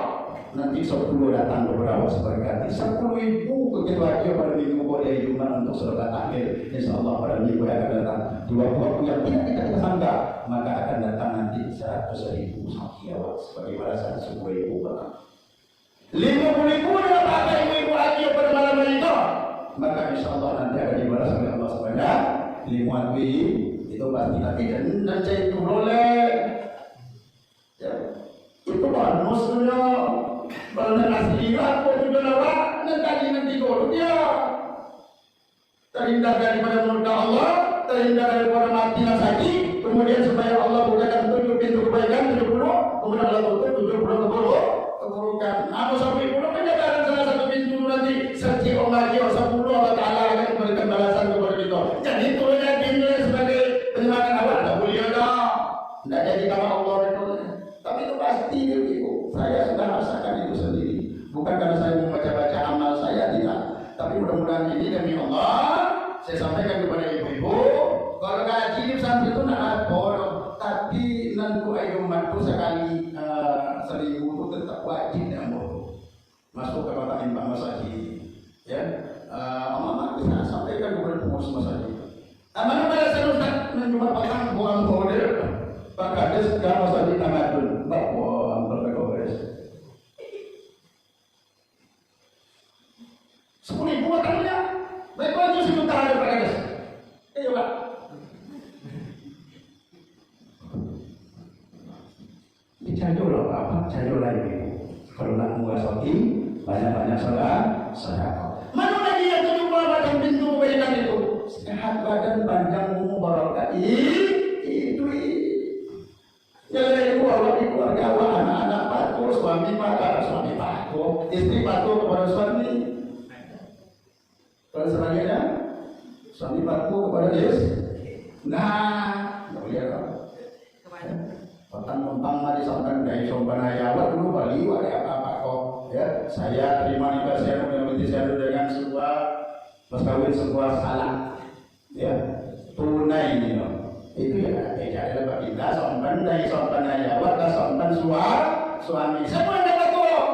A: nanti 10 datang beberapa sebagai ganti. 10.000 begitu aja pada minggu boleh Jumat untuk sedekah tahlil. Insyaallah pada minggu yang akan datang 20 yang tidak kita sangka, maka akan datang nanti 100.000 sakiawat sebagai balasan 10.000 orang. 50.000 dalam apa ibu-ibu haji pada malam hari itu, maka insyaallah nanti akan dibalas oleh Allah sebanyak 50.000 itu pasti. Tapi dan saya itu boleh, ya, itu bonusnya. Kalau asli aku juga lewat nanti kalau dia terhindar daripada murka Allah, terhindar daripada mati sakit, kemudian supaya Allah bukakan 7 pintu kebaikan 70, kemudian Allah tutup 70 keburukan. Aku sampai puluh penjagaan salah satu pintu nanti serti omagi 10 Allah Taala akan memberikan balasan kepada kita. Jadi turunnya pintu sebagai penyemangat awal tak boleh ada. Tidak jadi nama Allah itu. Tapi itu pasti ibu. Saya sudah rasakan itu sendiri. Bukan karena saya membaca-baca amal saya tidak. Tapi mudah-mudahan ini demi Allah saya sampaikan kepada ibu-ibu. Kalau gaji di pesantren itu tidak ada menentu ayo mantu sekali seribu itu tetap wajib ya masuk ke kota Impang Masjid ya. Mama bisa sampaikan kepada pengurus masjid. Mana pada saya mencoba pasang buang model Pak Kades ke masjid Tamadun bahwa berkongres 10.000 tahunnya baik aja sebentar ada Pak Kades. Ayo Pak. Dicajol apa? Cajol lagi. Kalau nak muasati banyak-banyak sedekah. Mana lagi yang terjumpa pada pintu kebaikan itu? Sehat badan, panjang umur, barokah. Itu. Jalan ibu Allah di keluarga Allah, anak-anak patuh, suami patuh, istri patuh kepada suami. Kalau sebaliknya, suami patuh kepada istri. Nah, lihat apa? Bahkan numpang mari sampai dari Sompanayawat dulu Bali ada apa-apa kok ya. Saya terima nikah saya mengambil saya dengan sebuah mas kawin sebuah salah ya tunai ini itu ya ada Pak kita sampai dari Sompanayawat ke sampai suami semua dapat tuh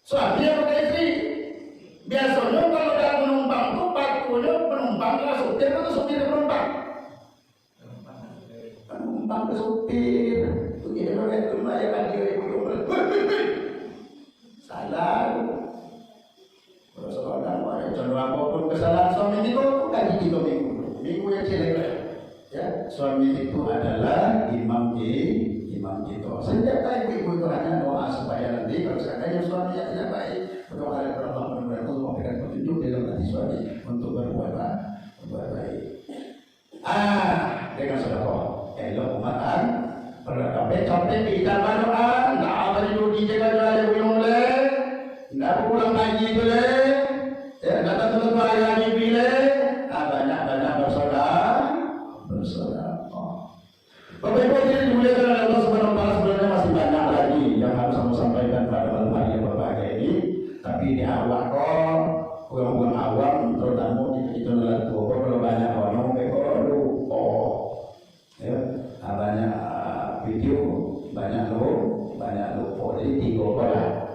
A: suami atau istri biasanya kalau ada penumpang tuh patutnya penumpang lah supir atau supir penumpang ke supir itu dia orang rumah yang lagi salah kalau seorang orang contoh apapun kesalahan suami itu kaji kita minggu yang jelek ya suami itu adalah imam kita sejak ibu itu hanya doa supaya nanti kalau seandainya suami yang tidak baik berdoa kepada Allah mudah-mudahan Allah memberikan petunjuk dalam hati suami untuk berbuat baik dengan sedekah elok umatan perkara capek kita manuan nggak apa itu dijaga jalan yang boleh nggak pulang lagi boleh ya nggak terus lagi boleh banyak bersaudara Bapak Ibu ini dimuliakan oleh Allah Subhanahu wa taala sebenarnya masih banyak lagi yang harus saya sampaikan pada malam hari yang berbahagia ini tapi di awal kok orang awam terutama kita adalah tua kalau banyak orang lupa ya banyak video banyak lupa jadi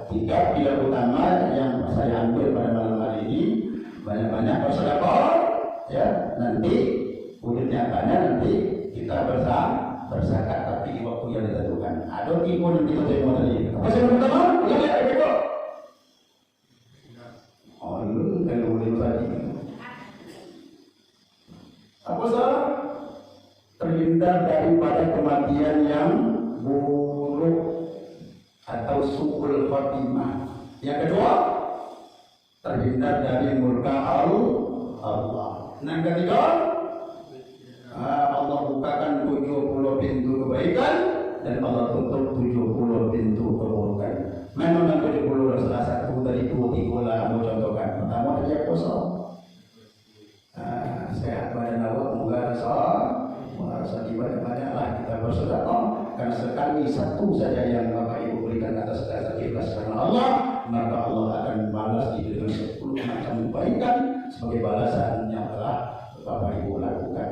A: 3 pilar utama yang saya ambil pada malam hari ini banyak bersedekah ya nanti wujud nyatanya nanti kita berzakat tapi di waktu yang ditentukan ada ibu yang kita terima tadi apa yang pertama ulang ya ibu lu kalau boleh tadi apa salah terhindar daripada kematian yang buruk atau su'ul khatimah. Yang kedua, terhindar dari murka Allah. Yang ketiga, Allah bukakan 70 pintu kebaikan dan Allah tutup 70 pintu keburukan. Memang 70 salah satu dari 23 lah mau contohkan. Pertama dia kosong. Sehat badan awak moga rasa banyak-banyaklah kita bersedekah karena sekali satu saja yang Bapak Ibu berikan atas dasar ikhlas karena Allah maka Allah akan balas dengan 10 macam kebaikan sebagai balasan yang telah Bapak Ibu lakukan.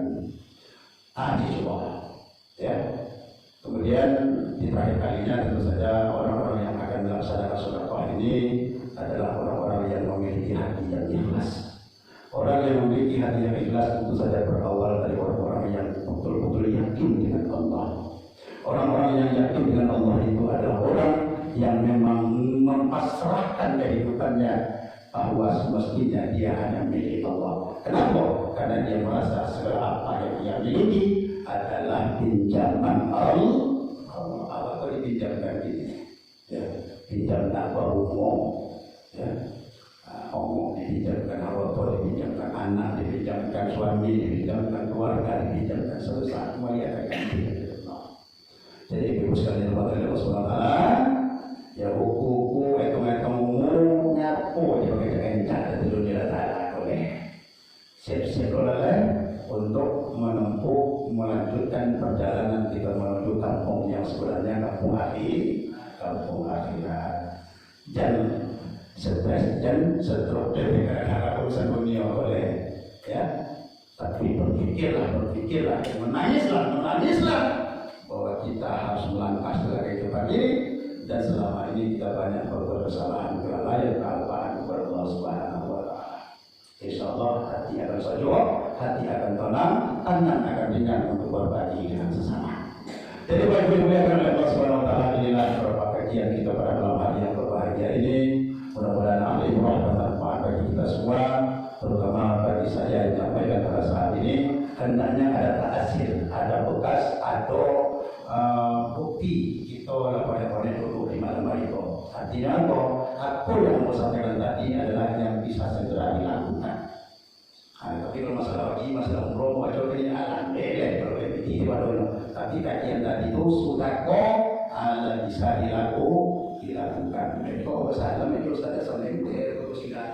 A: Coba ya. Kemudian di terakhir kalinya tentu saja orang-orang yang akan melaksanakan sedekah ini adalah orang-orang yang memiliki hati yang ikhlas. Orang yang memiliki hati yang ikhlas tentu saja berawal dari orang-orang yang betul-betul yakin dengan Allah. Orang-orang yang yakin dengan Allah itu adalah orang yang memang mempasrahkan kehidupannya bahwa semestinya dia hanya milik Allah. Kenapa? Karena dia merasa segala apa yang dia miliki adalah pinjaman Allah. Allah itu dipinjamkan ini, ya, pinjam tanpa umum, ya. Omong dipinjamkan awal tua, dipinjamkan anak, dipinjamkan suami, dipinjamkan keluarga, dipinjamkan sebesar semuanya akan dipinjamkan. Jadi ibu sekalian Allah SWT ya buku-buku hitung-hitung nyapu dipakai kencang dan dulu diletakkan oleh siap-siap oleh untuk menempuh melanjutkan perjalanan kita menuju kampung yang sebenarnya kampung akhirat dan stres dan stroke karena urusan dunia oleh ya tapi berpikirlah menangislah bahwa memangkas dalam kehidupan ini, dan selama ini kita banyak berbuat kesalahan, kelalaian, kealpaan kepada Allah Subhanahu wa Ta'ala. Insyaallah hati akan sejuk, hati akan tenang, tangan akan ringan untuk berbagi dengan sesama. Jadi bagi dimuliakan oleh Allah Subhanahu wa Ta'ala, inilah beberapa kajian kita pada malam hari yang berbahagia ini. Mudah-mudahan amal ibadah bermanfaat bagi kita semua, terutama bagi saya yang menyampaikan pada saat ini. Hendaknya ada hasil, ada bekas atau bukti kita laporan dulu di malam hari itu. Artinya apa yang mau sampaikan tadi adalah yang bisa segera dilakukan. Tapi kalau masalah haji, masalah umroh, macam ini alhamdulillah kalau begitu baru. Tapi kajian tadi itu sudah bisa dilakukan. Kalau bersalah itu saja sampai terus tidak.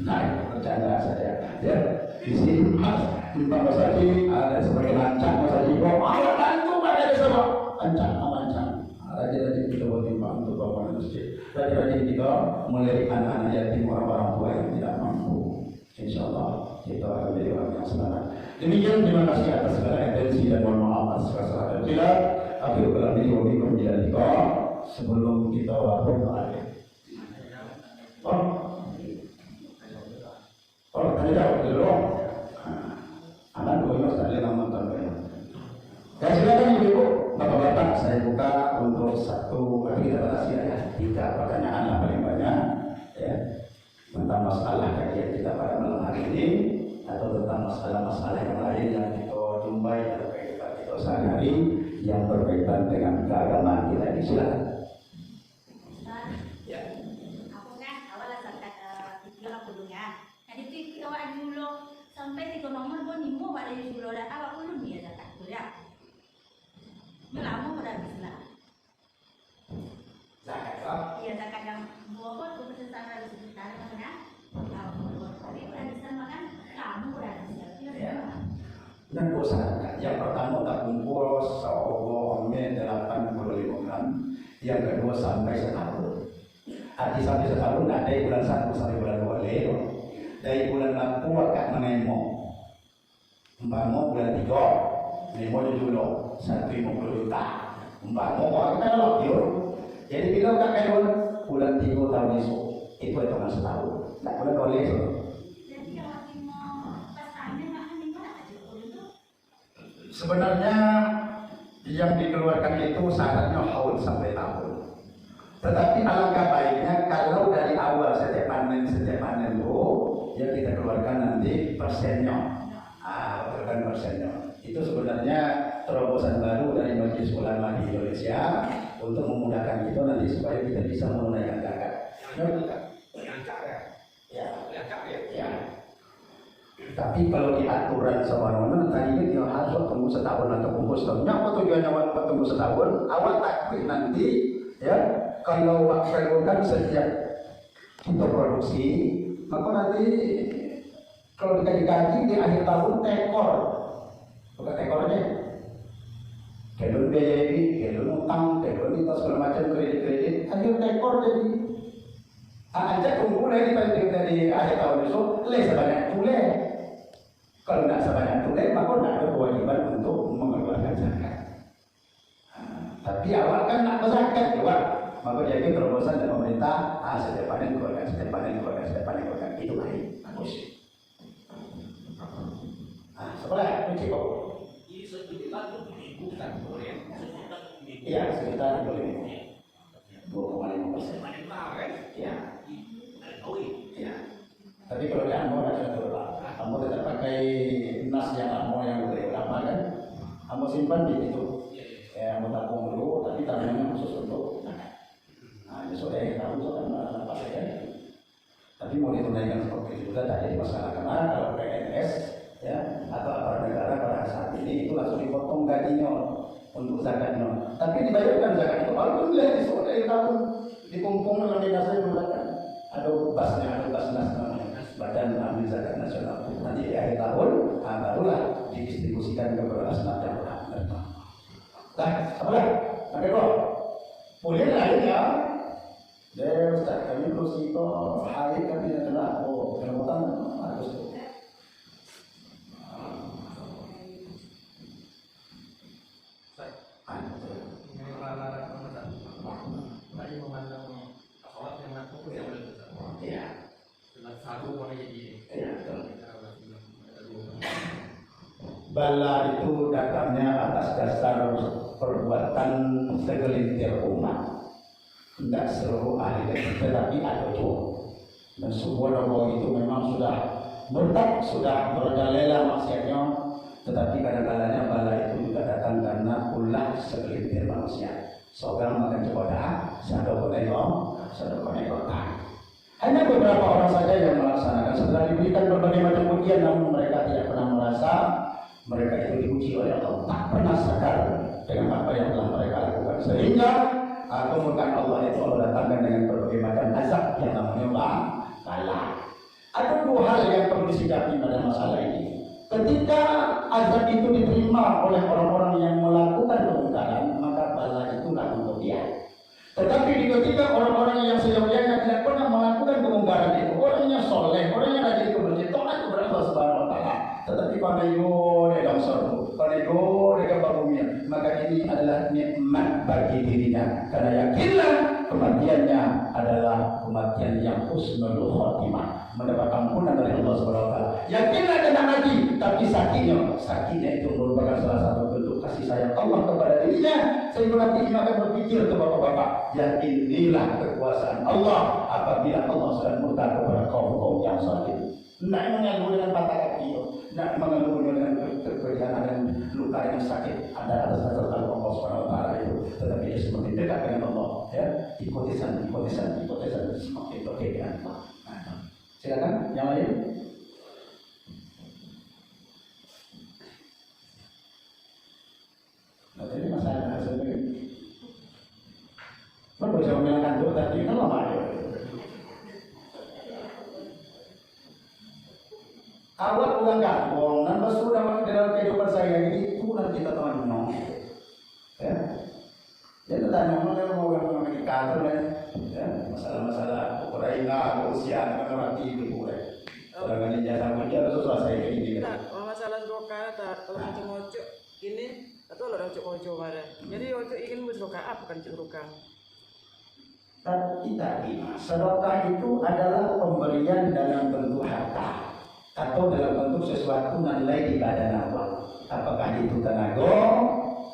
A: Nah, bercanda saja. Ya, di sini Pak Mas Haji ada sebagai lancang Mas Haji kok ayo bantu pada semua lancang. Rajin kita buat timbang untuk bapak masjid. Rajin kita melirik anak-anak yatim, orang-orang tua yang tidak mampu. Insyaallah kita akan menjadi orang yang selamat. Demikian, terima kasih atas segala atensi dan mohon maaf atas kesalahan dan tidak. Akhirul kalam ini wabillahi taufiq. Sebelum kita berdoa. Tadi jawab dulu. Anak dulu sekali nonton ya. Ya silakan ibu, bapak-bapak saya buka untuk satu kali kita batasi ya. 3 pertanyaan lah paling banyak ya. Tentang masalah kajian kita pada malam hari ini atau tentang masalah-masalah yang lain yang kita jumpai dalam kehidupan kita sehari-hari yang berkaitan dengan keagamaan kita ini. Silakan.
B: Sampai 3 nomor pun ibu pada dulu dah awak ulun dia zakat ya. Lama pada habislah.
A: Zakat apa?
B: Iya zakat yang buah pun kebetulan di sekitar mana? Tapi pada bisa makan kamu pada habislah. Ya.
A: Dan usahakan yang pertama tak kumpul seolah 85 gram. Yang kedua sampai setahun. Arti sampai setahun ada bulan 1 sampai bulan 2 leo. Dari bulan 6 akan menemo. Umpama bulan 3, nemo dulu 150 juta. Umpama orang kita loh, jadi bila tak kaya bulan 3 tahun itu hitungan setahun. Tak boleh boleh.
B: Jadi kalau mau pasannya makan di mana aja itu?
A: Sebenarnya yang dikeluarkan itu syaratnya haul sampai tahun. Tetapi alangkah baiknya kalau dari awal setiap panen ya kita keluarkan nanti persennya. Keluarkan persennya. Itu sebenarnya terobosan baru dari Majelis Ulama di Indonesia untuk memudahkan kita nanti supaya kita bisa menunaikan zakat. Ya. Tapi kalau di aturan sebenarnya tadi dia harus tunggu setahun atau tunggu setahun. Apa tujuannya waktu tunggu setahun? Awal takbir nanti ya. Kalau waktu kan sejak kita produksi, maka nanti kalau dikaji di akhir tahun tekor, bukan tekornya, kelon BI, kelon utang, kelon itu segala macam kredit, akhir tekor jadi. Ajak kumpul dari akhir tahun itu, sebanyak tule. Kalau tidak sebanyak tule, maka tidak ada kewajiban untuk mengeluarkan zakat. Tapi awal kan nak berzakat juga. Maka jadi terobosan dari pemerintah, setiap panen keluarkan, itu baik, bagus. Sebelah kunci kok.
C: Ini sekitar bukan boleh.
A: Iya, sekitar boleh. 2,5%. Iya. Iya. Tapi kalau di Ambon ada turun. Ambon tidak pakai nas yang lama yang udah lama kan. Ambon simpan di itu. Ya, Ambon tabung dulu, tapi tabungnya khusus untuk sudah tahu soal apa saja. Tapi mau ditunaikan seperti itu juga tak jadi masalah karena kalau PNS ya atau aparat negara pada saat ini itu langsung dipotong gajinya untuk zakatnya. Tapi dibayarkan zakat itu alhamdulillah di sekolah tahun dikumpul dalam dinas menggunakan ada basnas namanya Badan Amil Zakat Nasional. Nanti di akhir tahun barulah didistribusikan kepada asnaf yang berhak. Nah, apa lagi? Sampai kok boleh lainnya. Dia Ustaz, kami terus itu haid kami yang kena, kelembutan harus itu. bala itu datangnya atas dasar perbuatan segelintir umat, tidak seluruh ahli, tetapi ada juga. Dan sebuah roboh itu memang sudah murtad, sudah merajalela maksiatnya, tetapi kadang-kadangnya bala itu juga datang karena ulah segelintir manusia. Seorang makan cekoda, satu konekota. Hanya beberapa orang saja yang melaksanakan. Setelah diberikan berbagai macam ujian, namun mereka tidak pernah merasa mereka itu diuji oleh Allah. Tak pernah sadar dengan apa yang telah mereka lakukan. Sehingga kemudian Allah itu Allah datangkan dengan berbagai macam azab yang namanya bala. Ada dua hal yang perlu disikapi pada masalah ini. Ketika azab itu diterima oleh orang-orang yang melakukan kemungkaran, maka bala itulah untuk dia. Tetapi ketika orang-orang yang sejauhnya tidak pernah melakukan kemungkaran itu, orangnya soleh, orangnya rajin kebersihan, taat kepada Allah Subhanahu Wa Taala, tetapi pada dalam sorbu, pada dalam babumnya, maka ini adalah nikmat bagi dirinya. Karena yakinlah kematiannya adalah kematian yang husnul khotimah, mendapat ampunan dari Allah Subhanahu Wa Taala. Yakinlah kena mati, tapi sakitnya itu merupakan salah satu bentuk kasih sayang Allah kepada dirinya, sehingga nanti akan berpikir ke bapak-bapak, ya inilah kekuasaan Allah apabila Allah sedang murka kepada kaum yang sakit. Tidak mengeluh dengan patah kaki, tidak mengeluh dengan kepergian dan luka yang sakit ada atas dasar Allah Subhanahu Wa Taala itu, tetapi dia semakin dekat dengan Allah, ya, hipotesan semakin dekat dengan Allah. Silakan yang lain. Nah, jadi masalah sebenarnya. Baru saya bilang kantor tadi kan lama ya. Awal pulang kampung, dan sudah dalam kehidupan saya itu nanti kita teman ya. Jadi tanya mana mau yang memiliki kantor ya, masalah-masalah Ukraina, Rusia, orang TV boleh. Sedangkan ini jasa kerja harus selesai kayak gini.
D: Masalah doka kalau macam ojo ini atau orang ojo ada. Jadi ojo ingin berdoa bukan cerukang.
A: Tapi tadi sedekah itu adalah pemberian dalam bentuk harta atau dalam bentuk sesuatu nilai ibadah awal. Apakah itu tenaga,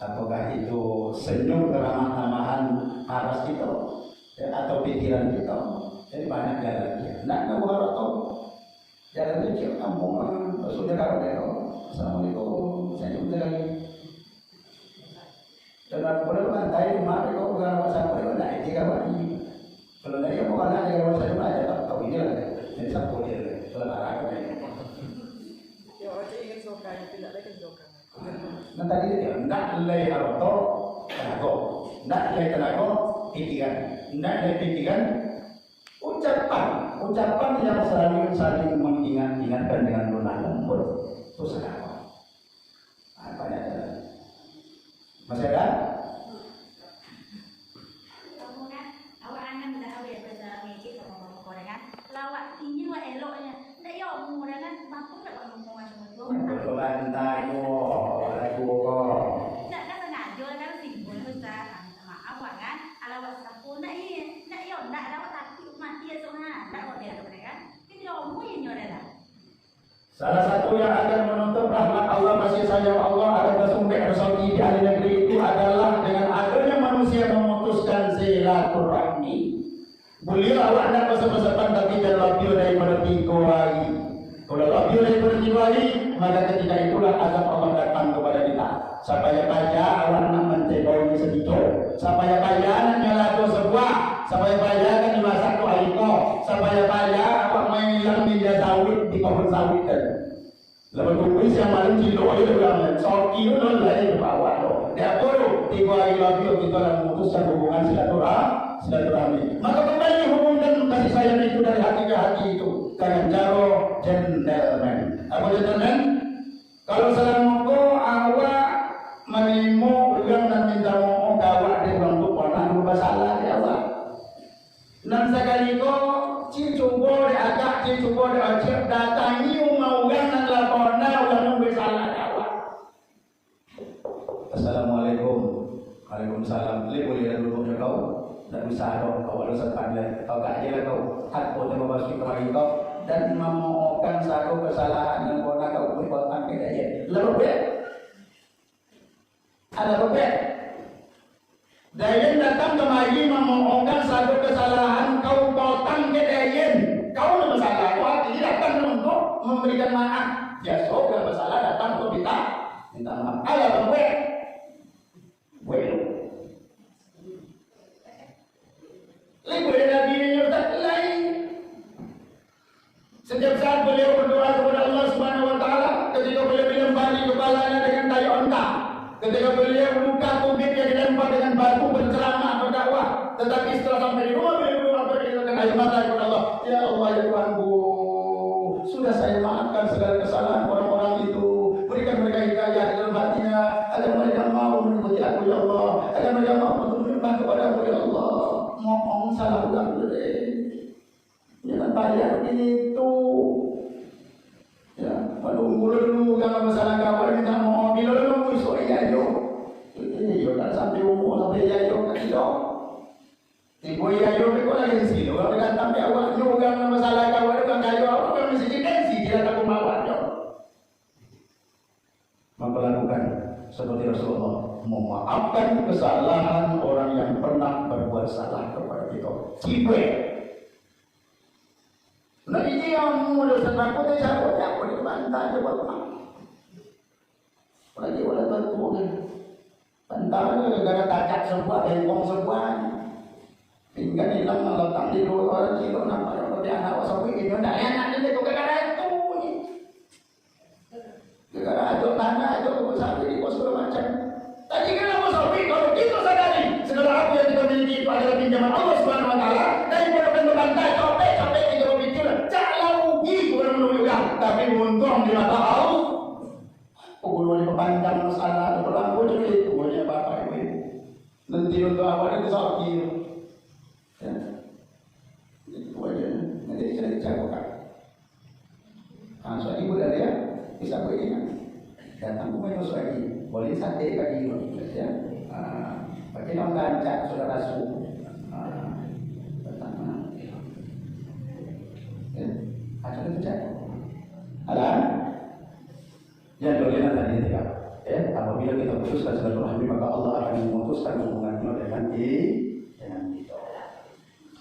A: apakah itu senyum keramah-tamahan aras itu, ya, atau pikiran kita. Jadi banyak jalannya. Nak kamu harus tahu jalan kecil kampung sudah kau deh. Assalamualaikum, saya jumpa lagi. Dan boleh lantai rumah kau bukan pasang boleh naik tiga kali. Kalau dari kamu kan ada yang saya aja tak tahu ini lah. Jadi satu dia selera aku ini.
D: Ya ojo ingin doka yang tidak ada kan doka.
A: Nah tadi dia nak lay harta tenaga, nak lay tenaga pikiran, ucapan yang saling mengingatkan dengan lemah lembut itu sedekah. Apa ada? Masih ada?
B: Kemudian awak anak dah awet pada meja sama korengan, lawak tinggi wa eloknya, dah yo mudangan mampu tak ngomong macam tu.
A: Berbantai lagu kok.
B: Nak kan sengaja kan simbol besar maaf awak kan, alawak sapu nak yo nak lawak takut mati tu ha, tak boleh ada kan. Kita omong yang nyolah.
A: Salah satu yang akan menuntut rahmat Allah, kasih sayang Allah, akan bersumber rezeki di ahli negeri itu adalah dengan adanya manusia memutuskan silaturahmi. Beliau awak nak besar-besarkan tapi jangan lebih daripada 3 hari. Kalau lebih daripada 3 hari, maka ketika itulah azab Allah datang kepada kita. Supaya kaya awak nak mencegoni sedikit, supaya kaya nak nyalato sebuah, supaya kaya kan dimasak tu aliko, supaya kaya awak main yang minyak sawit di pohon sawit kan. Lepas tu kuis yang paling cilo itu bilang, soki itu lain bawah tu. Dia perlu 3 hari lagi kita nak memutuskan hubungan silaturahmi. Maka kembali hubungkan kasih sayang itu dari hati ke hati itu dengan cara gentleman. Apa gentleman? Kalau salam moko awak menimo ulang dan minta mohon awak dia orang tu pernah berbuat salah dia awak. Dan sekali ko cicubo dia agak cicubo dia acap datangi umau ulang dan laporna ulang bersalah dia awak. Assalamualaikum. Waalaikumsalam. Boleh dulu kau. Tak bisa kau ada sepandai. Kau tak je kau. Hak pun terima kasih kepada kau dan memohonkan satu kesalahan yang kau nak kau buat sampai dia. Lalu Ada bebek. Dayen datang kemari memohonkan satu kesalahan, kau potong ke Dayen. Kau ada masalah, kau hati datang untuk memberikan maaf. Ya, so kalau bersalah datang untuk minta maaf. Ada bebek. Bueno. Lihat Nabi ini nyertak lain. Setiap saat beliau berdoa kepada Allah Subhanahu Wa Taala, ketika beliau dilempari kepalanya dengan tai onta, ketika beliau luka kumitnya dilempar dengan batu berceramah berdakwah, tetapi setelah sampai di rumah beliau berdoa dengan air mata kepada Allah, ya Allah ya Tuhanku, sudah saya maafkan segala kesalahan orang-orang itu, berikan mereka hidayah dalam hatinya, agar mereka mau mengikuti aku ya Allah, agar mereka mau menyembah kepada aku ya Allah. Ngomong salah ulang dulu deh. Jangan bayar itu. Ya, menunggu dulu kalau masalah kawan kita mau mobil dulu so iya yo. Yo tak sampai umur sampai iya yo kan yo. Tibo iya yo kok lagi di sini. Kalau kan sampai awal juga masalah kawan kan kayo apa kan mesti dikensi dia tak mawar yo. Melakukan seperti Rasulullah memaafkan kesalahan orang yang pernah berbuat salah kepada kita. Tipe. Nah ini yang mudah takut saya aku dibantah coba apa? Lagi oleh Tuhan. Bantahnya gara-gara tajak semua, bengkong semua. Tinggal hilang letak di luar kilo namanya kalau dia anak wasawi ini ndak enak itu gara-gara itu. Gara-gara itu tanah itu wasawi di pos macam. Tadi kan wasawi kalau kita sadari segala apa yang kita miliki itu adalah pinjaman Allah Subhanahu Wa Taala daripada membantah capek-capek kita berpikir jangan rugi kurang menunjukkan tapi untung di mata Allah. Pukul dipandang masalah berlaku jadi itu punya bapak ibu. Nanti untuk awal itu sakit. Ya. Itu aja. Nanti saya dicakukan. Soal ibu dari ya bisa begini. Datang ke mana lagi? Boleh sate kaki ya. Pakai nom gancak sudah rasu. Datang. Ya. Ada kerja. Ada. Yang dolenan tadi tidak. Apabila kita putuskan silaturahmi maka Allah akan memutuskan hubungan kita dengan kita.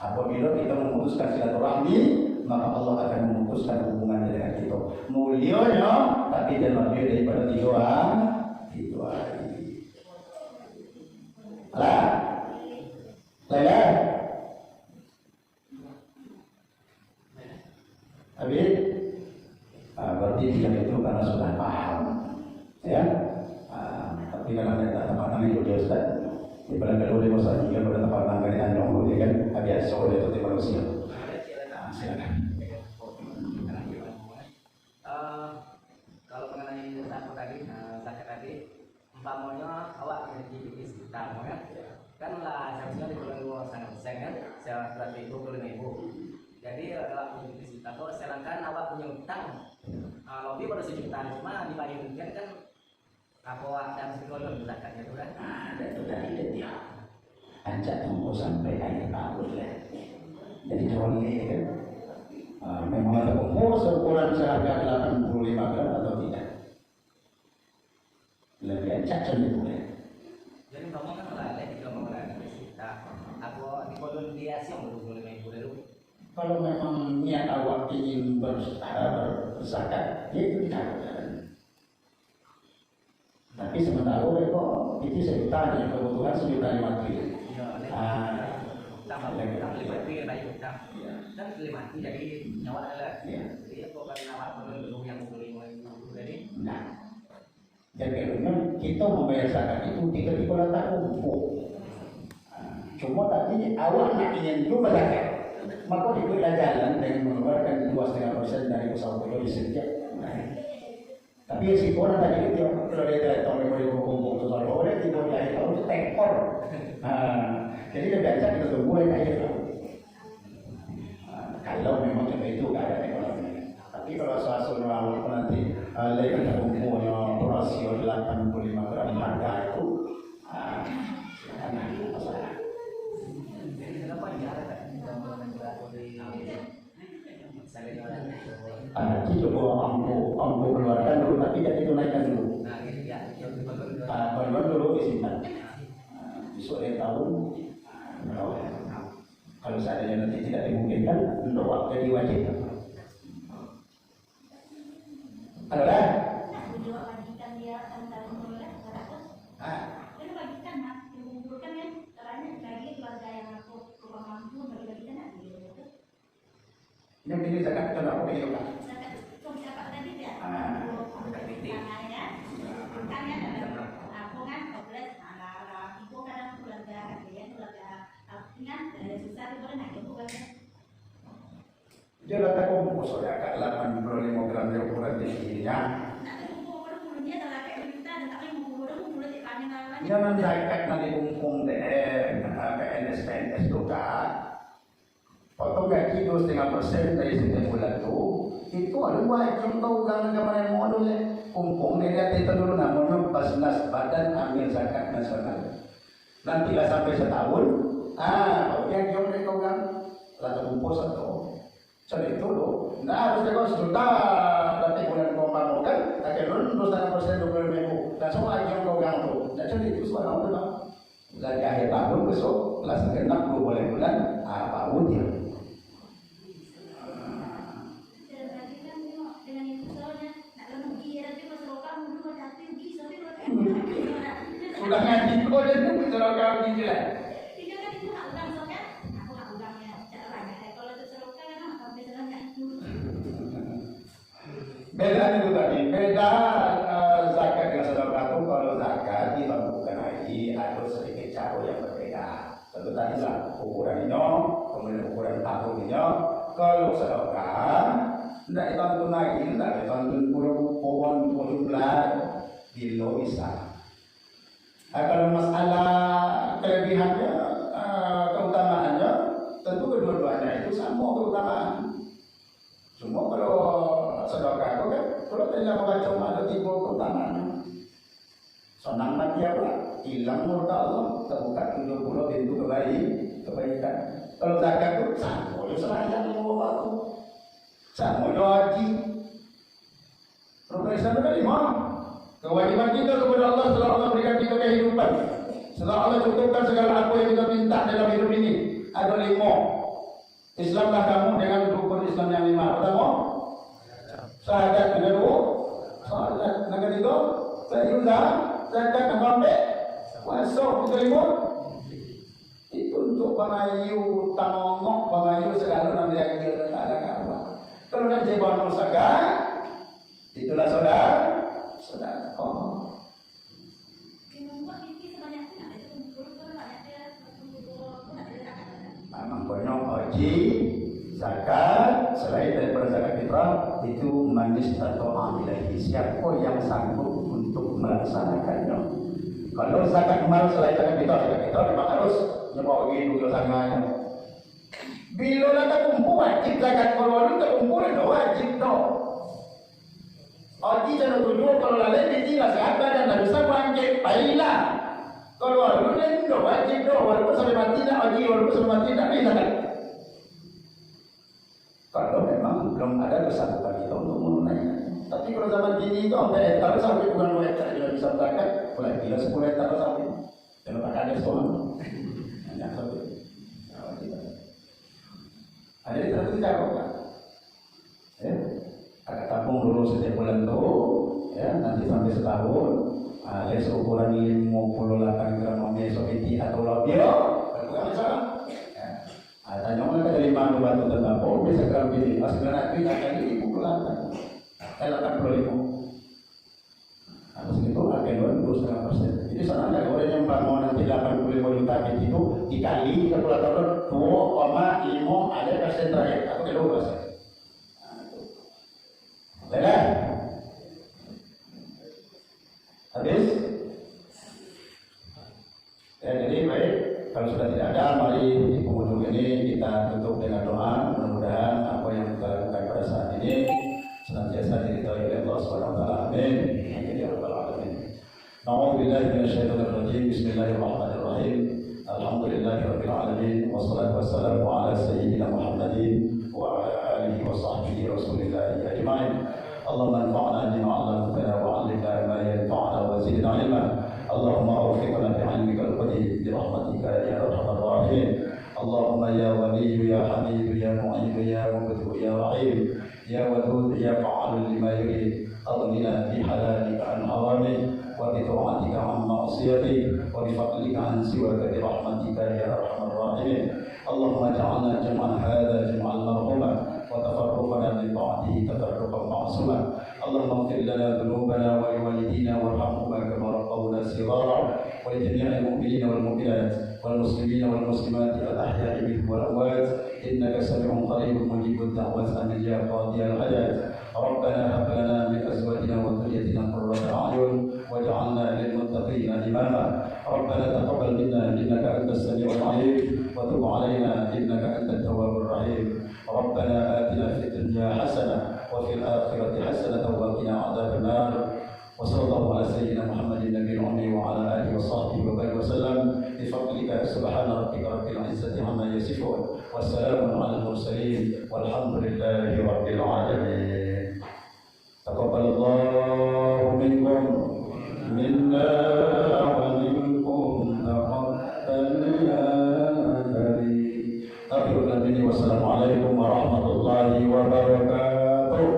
A: Apabila kita memutuskan silaturahmi maka Allah akan memutuskan hubungan dengan kita. Mulianya tapi dan lebih daripada tiga hari. Alah, Laila. Habis. Berarti tidak itu karena sudah paham, ya. Tapi kalau tidak tempat tangan itu dia Ustaz. Di pada kedua dia masa juga pada tempat tangan yang nyong dia kan biasa oleh itu manusia. Silakan.
E: Kalau mengenai takut tadi, sakit tadi, umpamanya awak jadi sekitar, kan lah seharusnya di bulan dua sangat kan, saya berarti itu bulan ibu. Jadi awak punya bisnis atau sedangkan awak punya utang, lebih pada sejuta cuma dibayarkan kan apa dan sekolah zakatnya itu kan?
A: Ada itu dari dia. Anjak tunggu sampai akhir tahun lah. Jadi tahun ini kan, memang ada ukuran seharga 85 gram atau tidak? Lebih anjak macam itu ya.
E: Jadi ngomong kan lah, kita ngomong lagi kita, aku di kolon dia sih yang boleh main dulu.
A: Kalau memang niat awak ingin berzakat, ya itu tidak ada. Tapi sementara kok itu sejuta nih kebutuhan $1,500,000.
E: Tambah utang 5 bayar utang. Dan 5 jadi nyawa adalah. Jadi aku akan nawar dulu yang $25,000 jadi.
A: Nah, jadi memang kita membayar zakat itu tidak dikeluarkan kumpul. Cuma tadi awak nak ingin dulu berzakat. Maka diberilah jalan dengan mengeluarkan 2,5% dari usaha kita di setiap. Tapi si orang tadi itu kalau dia tahu mereka berkumpul tu kalau boleh kita boleh tahu itu tekor. Jadi dia baca kita tunggu yang aja lah. Kalau memang seperti itu keadaan ekonomi. Tapi kalau soal awal nanti lagi kita kumpulnya rasio 85 gram harga itu, silakan masalah. Itu coba ambo keluarkan dulu tapi jadi tunaikan dulu. Keluar dulu simpan. Besok dia tahu. Kalau seandainya nanti tidak dimungkinkan, doa jadi wajib. Ada dah?
B: Juga bagikan dia antara mulai berapa? Itu bagikan nak dikumpulkan kan? Caranya bagi keluarga yang aku kurang mampu bagi-bagikan nak dia.
A: Yang pilih zakat itu apa pilih apa?
B: Zakat siapa tadi dia?
E: Zakat fitrah.
B: Tangannya, tangannya aku kan kompleks ala ibu kadang keluarga dia keluarga kan susah itu boleh nak ibu kan?
A: Dia letak kumpul soalnya agak 85 gram dia ukuran tingginya. Jangan zakat nanti kumpul deh, PNS juga. Potong gaji 2,5% dari setiap bulan itu ada wajib tahu kan kemarin modul ya. Kumpul dia itu dulu namanya Basnas Badan Amil Zakat Nasional. Nantilah sampai setahun, yang jom dia kau kan, lalu kumpul satu. Jadi itu loh, nah harus kau sudah berarti bulan kau pamukan, akhirnya 2,5% 20.000. Dan semua yang kau gantung. Nah jadi itu suara apa? Dari akhir tahun besok, kelas genap 20 bulan, apa dia? Sudah ngaji kau dan itu sudah kau dijelas. Beda itu tadi, beda zakat dengan sedekah itu. Kalau zakat kita bukan haji atau sedikit cara yang berbeda. Tentu tadi lah ukuran ini, kemudian ukuran tahun ini. Kalau sedekah tidak dituntun lagi, tidak dituntun pohon bulan kilo bisa. Kalau masalah kelebihannya, keutamaannya, tentu kedua-duanya itu sama keutamaan. Semua kalau sedekah itu kan, kalau tidak membaca ada 3 keutamaan. Senang mati apa? Hilang murka Allah, terbuka 70 pintu kebaikan. Kalau zakat itu sama, serayang mau aku, sama haji. Rukun Islam itu 5. Kewajiban kita kepada Allah setelah Allah berikan kita kehidupan, setelah Allah cukupkan segala apa yang kita minta dalam hidup ini, ada 5. Islamlah kamu dengan rukun Islam yang 5. Pertama, syahadat. Yang kedua, salat. Yang ketiga, sayudah, zakat, ngambil, puasa. Yang kelima, itu untuk pengayu tanongok, pengayu segala nanti yang kita ada kawan. Kalau nanti bangun zakat, itulah saudara. Memang banyak haji, zakat, selain daripada zakat fitrah itu manis atau amilai. Siapa yang sanggup untuk melaksanakannya? Kalau zakat mal selain zakat fitrah memang harus nyebawa gitu sangat. Bila nak kumpul wajib zakat kalau tak kumpul dah wajib dah. Haji jangan tujuh kalau lalai di lah sahabat dan harus bangkit baiklah. Kalau lu ni dah wajib dah walaupun sampai mati dah haji walaupun sampai mati tak bisa kan? Kalau memang belum ada kesanggupan kita untuk menunaikan. Tapi kalau zaman kini itu sampai taruh sampai bukan mereka tidak bisa zakat, boleh bila 10 hektar sampai. Kalau tak ada sekolah, hanya sampai. Ada di terus jago kan? Agak tabung dulu setiap bulan tu, ya nanti sampai setahun, les ukuran 58 gram mesopiti atau lebih, bukan salah. Tanya mereka dari mana batu tembakau bisa kalau pilih, sebenarnya itu akan dipukulkan, 85. Habis itu akan 22,5%. Jadi sebenarnya orang yang bangun nanti 85 juta itu dikali 30 tahun 2,5 ada persen terakhir atau ke 2%. Baiklah. Habis. Jadi baik. Kalau sudah tidak ada, mari di penghujung ini kita tutup dengan doa. Mudah-mudahan apa yang kita lakukan pada saat ini senantiasa diridhoi oleh Allah Subhanahu wa taala. Amin. Amin ya rabbal alamin. A'udzubillahi minasyaitonir rajim. Bismillahirrahmanirrahim. Alhamdulillahirabbil alamin. Wassalatu wassalamu ala sayyidina Muhammadin wa ala alihi wa sahbihi rasulillahi ajma'in. اللهم انفعنا بما علمتنا وعلمنا ما ينفعنا وزدنا علما اللهم اوفقنا برحمتك يا أرحم الراحمين. اللهم يا ولي يا حميد يا معين يا مبدئ يا رحيم يا ودود يا فعال لما يريد، أغننا بحلالك عن حرامك وبطاعتك عن معصيتك وبفضلك عن سواك برحمتك يا أرحم الراحمين. اللهم اجعلنا جمعا هذا جمعا مرحوما وتفرقنا من بعده تفرقا معصوما. اللهم اغفر لنا ذنوبنا ولوالدينا وارحمهما كما ربونا صغارا، ولجميع المؤمنين والمؤمنات والمسلمين والمسلمات الأحياء منهم والأموات، إنك سميع قريب مجيب الدعوات آمين يا قاضي الحاجات. ربنا هب لنا من أزواجنا وذريتنا قرة أعين واجعلنا للمتقين إماما. ربنا تقبل منا إنك أنت السميع العليم وتب علينا إنك أنت التواب الرحيم. ربنا آتنا في الدنيا حسنة وفي الآخرة حسنة وقنا عذاب النار. وصلى الله على سيدنا محمد النبي الأمي وعلى آله وصحبه وبارك وسلم بفضلك. سبحان ربك رب العزة عما يصفون والسلام على المرسلين والحمد لله رب العالمين. تقبل الله منكم منا ومنكم تقبل يا كريم. والسلام عليكم ورحمة الله وبركاته.